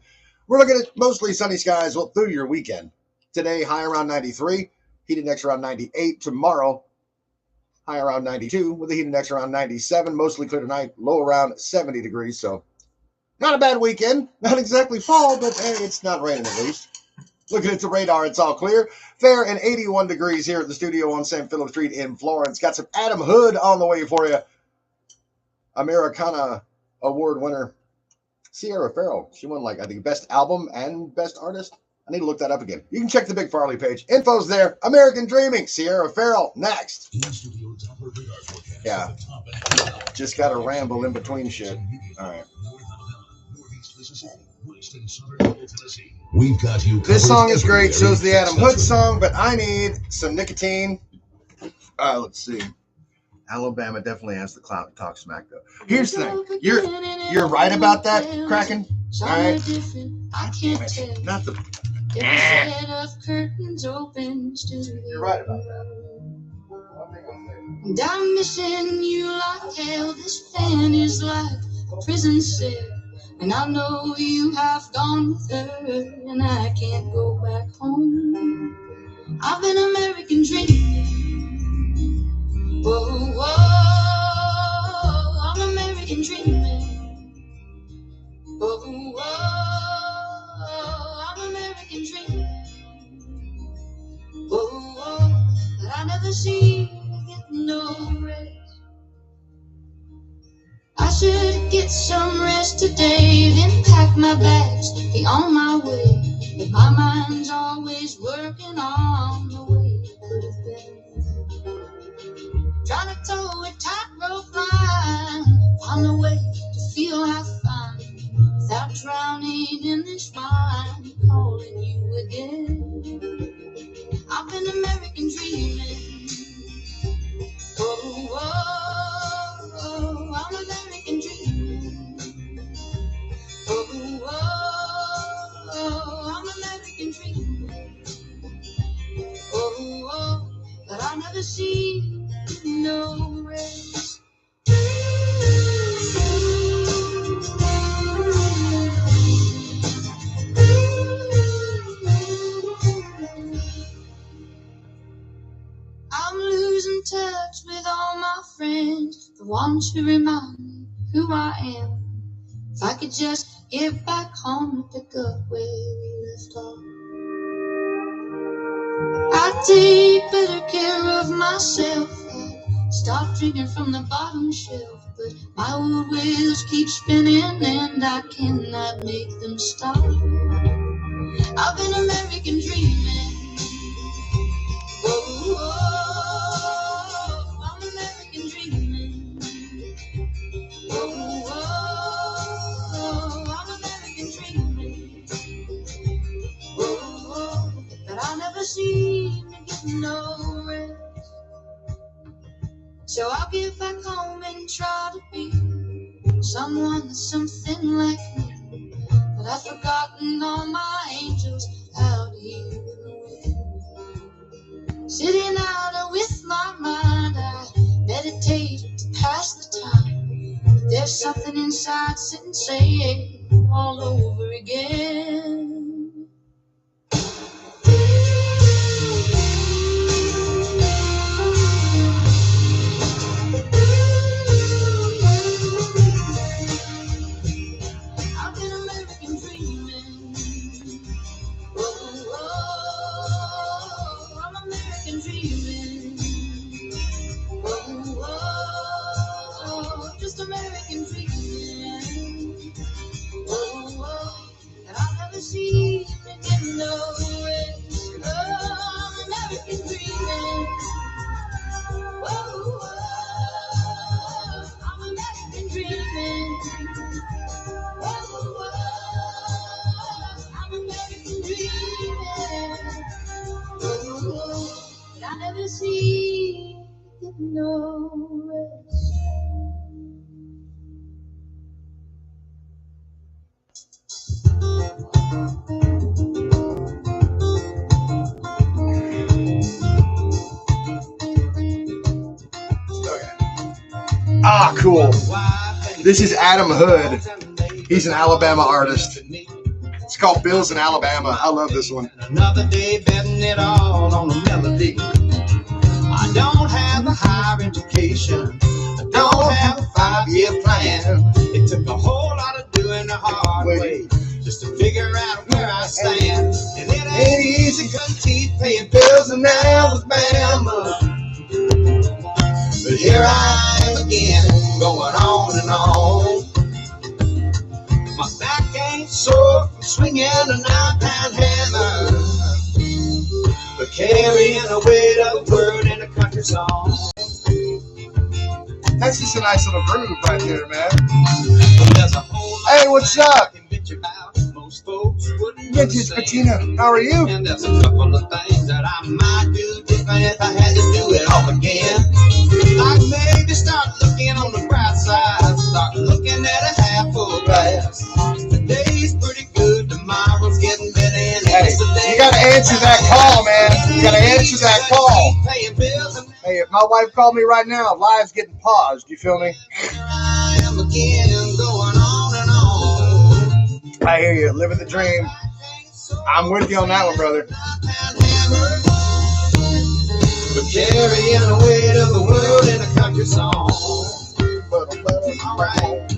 We're looking at mostly sunny skies through your weekend. Today, high around 93. Heat index around 98. Tomorrow, high around 92 with a heat index around 97. Mostly clear tonight, low around 70 degrees. So not a bad weekend. Not exactly fall, but hey, it's not raining at least. Looking at the radar, it's all clear. Fair and 81 degrees here at the studio on St. Philip Street in Florence. Got some Adam Hood on the way for you. Americana Award winner Sierra Farrell. She won, I think, Best Album and Best Artist. I need to look that up again. You can check the big Farley page. Info's there. American Dreaming. Sierra Farrell. Next. Yeah. Just got to ramble in between shit. All right. We've got you. This song is great. So's the Adam Hood song, but I need some nicotine. Let's see. Alabama definitely has the clout to talk smack, though. Here's the thing. You're right about that, Kraken. All right. Damn it. Not the... You're right about that. And I'm missing you like hell. This fan is like a prison cell. And I know you have gone with her, and I can't go back home. I've been American dreaming. Whoa, whoa, I'm American dreaming. Whoa, whoa, I'm American dreaming. Whoa, whoa, but I never see you get no rest. I should get some rest today, then pack my bags, be on my way. But my mind's always working on the way it could have been. Trying to toe a tightrope line, find a way to feel how fine. drowning in this wine, calling you again. I've been American dreaming. Oh, oh, oh, I'm American dreaming. Oh, oh, oh, I'm American dreaming. Oh, oh, but I never see no rest. I'm losing touch with all my friends, the ones who remind me who I am. If I could just get back home and pick up where we left off. I take better care of myself. I stop drinking from the bottom shelf, but my old wheels keep spinning and I cannot make them stop. I've been American dreaming. Oh, oh, I'm American dreaming. Oh, oh, I'm American dreaming. Oh, but I never seem to get no rest. So I'll get back home and try to be someone that's something like me. But I've forgotten all my angels out here in the wind. Sitting out with my mind, I meditate to pass the time. But there's something inside sitting saying all over again. I've been American dreaming. Oh, oh, I'm American dreaming. Oh, oh, just American dreaming. Oh, oh, and I'll never see and get no rest. Oh, I'm American dreaming. Oh, oh, I'm American dreaming. Oh, oh, I'm American dreaming. Oh, but I never see get no rest. Ah, cool. This is Adam Hood. He's an Alabama artist. It's called Bills in Alabama. I love this one. Another day betting it all on a melody. I don't have a higher education. I don't have a 5-year plan. It took a whole lot of doing the hard way just to figure out where I stand. And it ain't easy cause keep paying bills in Alabama. But here I am again, going on and on. My back ain't sore from swinging a 9-pound hammer, but carrying the weight of the world in a country song. That's just a nice little groove right there, man. There's a whole lot Hey, what's up? most folks wouldn't Vintage Patina, how are you? And there's a couple of things that I might do different if I had to do it all again. Like maybe start looking on the bright side, start looking at a half full glass. Today's pretty good, tomorrow's getting better. Hey, you gotta answer that call, man. You gotta answer that call. Hey, if my wife called me right now, live's getting paused. You feel me? I am again going on and on. I hear you, living the dream. I'm with you on that one, brother. But carrying the weight of the world in a country song. Alright.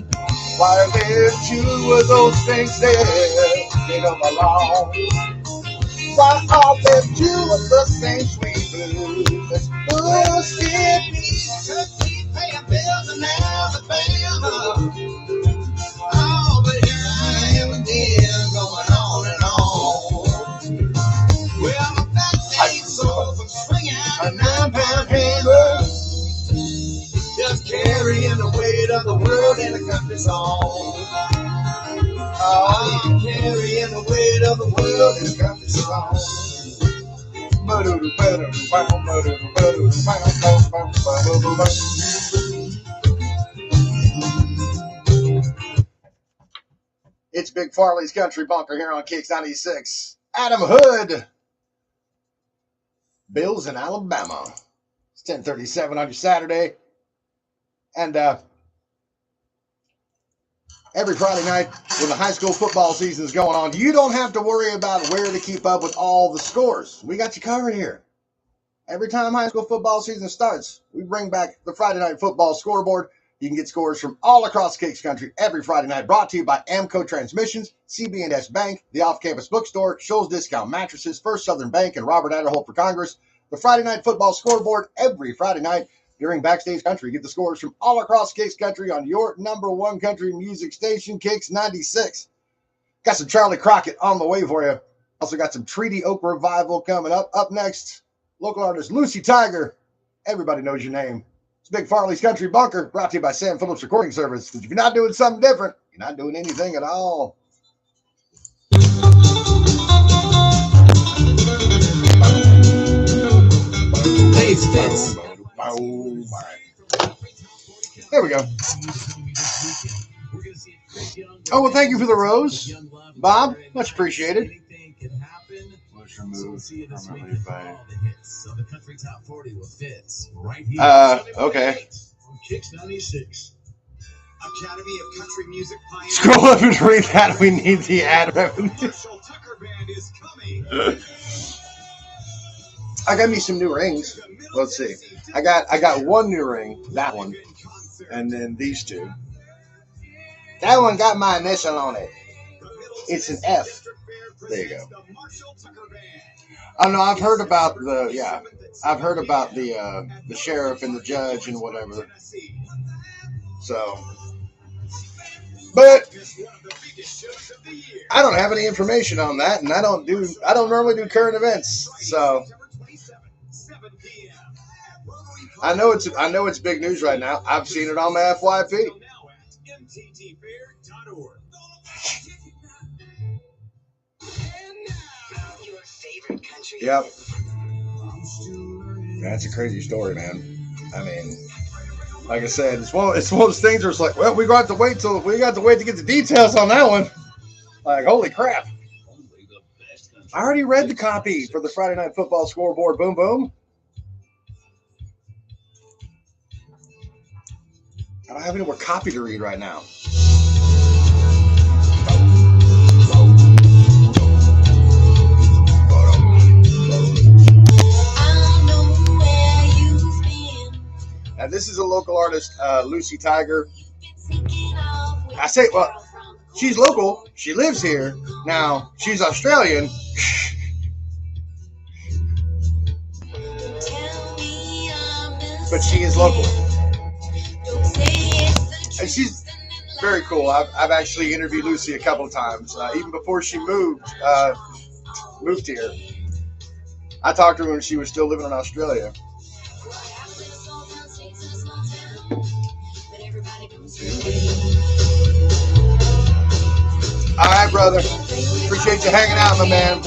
Why there two of those things there they don't belong? Why are there two of the same sweet blues? Bullshit. Keep paying bills in Alabama. Oh, but here I am again, going on and on. Well, my back ain't sore from swinging a 9-pound hammer, just carrying the weight of the world in a country song. Oh, carrying the weight of the world in a country song. It's Big Farley's Country Bunker here on Kicks 96. Adam Hood. Bills in Alabama. It's 10:37 on your Saturday. And every Friday night when the high school football season is going on, you don't have to worry about where to keep up with all the scores. We got you covered here. Every time high school football season starts, we bring back the Friday Night Football scoreboard. You can get scores from all across Kicks Country every Friday night, brought to you by Amco Transmissions, CB&S Bank, the Off-Campus Bookstore, Shoals Discount Mattresses, First Southern Bank, and Robert Adderholt for Congress. The Friday Night Football scoreboard every Friday night during Backstage Country. Get the scores from all across Kicks Country on your number one country music station, Kicks 96. Got some Charlie Crockett on the way for you. Also got some Treaty Oak Revival coming up. Up next, local artist Lucy Tiger. Everybody knows your name. It's Big Farley's Country Bunker, brought to you by Sam Phillips Recording Service. Because if you're not doing something different, you're not doing anything at all. Hey, it's Fitz. There we go. Oh, well, thank you for the rose, Bob. Much appreciated. Okay. Kicks 96. Academy of Country Music Pioneers. Scroll up and read that. We need the ad revenue. I got me some new rings. Let's see. I got one new ring, that one, and then these two. That one got my initial on it. It's an F. There you go. Oh no, I've heard about the sheriff and the judge and whatever. So, but I don't have any information on that, and I don't normally do current events. So I know it's big news right now. I've seen it on my FYP. Yep. That's a crazy story, man. I mean, like I said, it's one of those things where it's like, well, we got to wait to get the details on that one. Like, holy crap. I already read the copy for the Friday Night Football scoreboard. Boom, boom. I don't have any more copy to read right now. Now, this is a local artist, Lucy Tiger. I say, well, she's local. She lives here. Now, she's Australian. But she is local. And she's very cool. I've actually interviewed Lucy a couple of times. Even before she moved here. I talked to her when she was still living in Australia. All right, brother. Appreciate you hanging out, my man.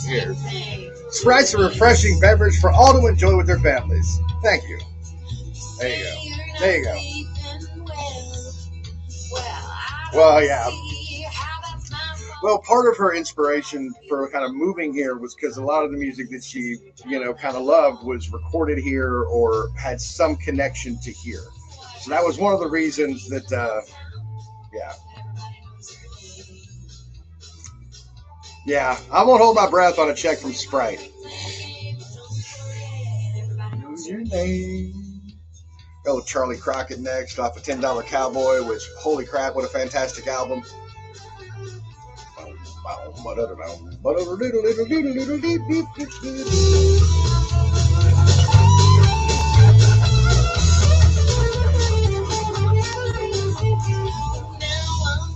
Here. Sprite's a refreshing beverage for all to enjoy with their families. Thank you. There you go. There you go. Well, yeah. Well, part of her inspiration for kind of moving here was because a lot of the music that she, kind of loved was recorded here or had some connection to here. So that was one of the reasons that, yeah. Yeah, I won't hold my breath on a check from Sprite. Who's your name? Go Charlie Crockett next off of $10 Cowboy, which, holy crap, what a fantastic album.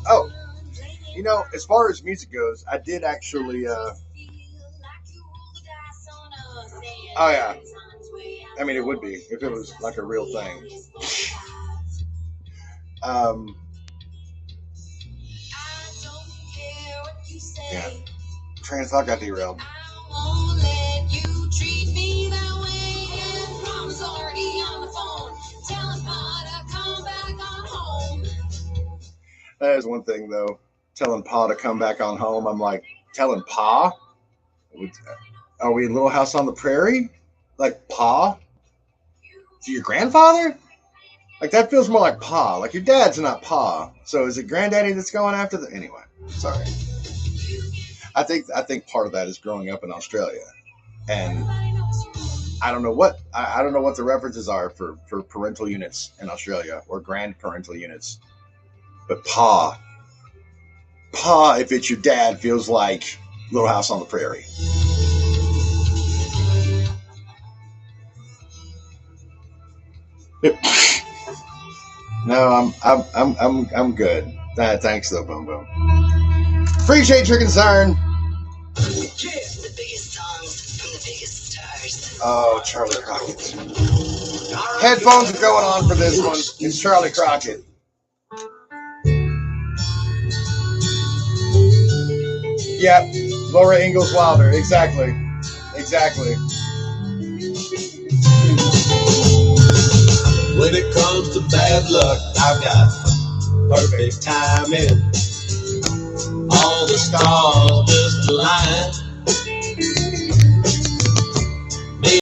Oh, You know, as far as music goes, I did actually. Oh yeah. I mean, it would be if it was like a real thing. Yeah. Train of thought got derailed. That is one thing, though. Telling Pa to come back on home. I'm like, telling Pa? Are we Little House on the Prairie? Like, Pa? To your grandfather? Like, that feels more like Pa. Like, your dad's not Pa. So is it granddaddy that's going after the... Anyway, sorry. I think part of that is growing up in Australia. And I don't know what the references are for parental units in Australia or grandparental units. But Pa, if it's your dad, feels like Little House on the Prairie. No, I'm good. Thanks though, Boom Boom. Appreciate your concern. The biggest songs from the biggest stars. Oh, Charlie Crockett. Headphones are going on for this one. It's Charlie Crockett. Yep, Laura Ingalls Wilder. Exactly. When it comes to bad luck, I've got perfect timing. All the stars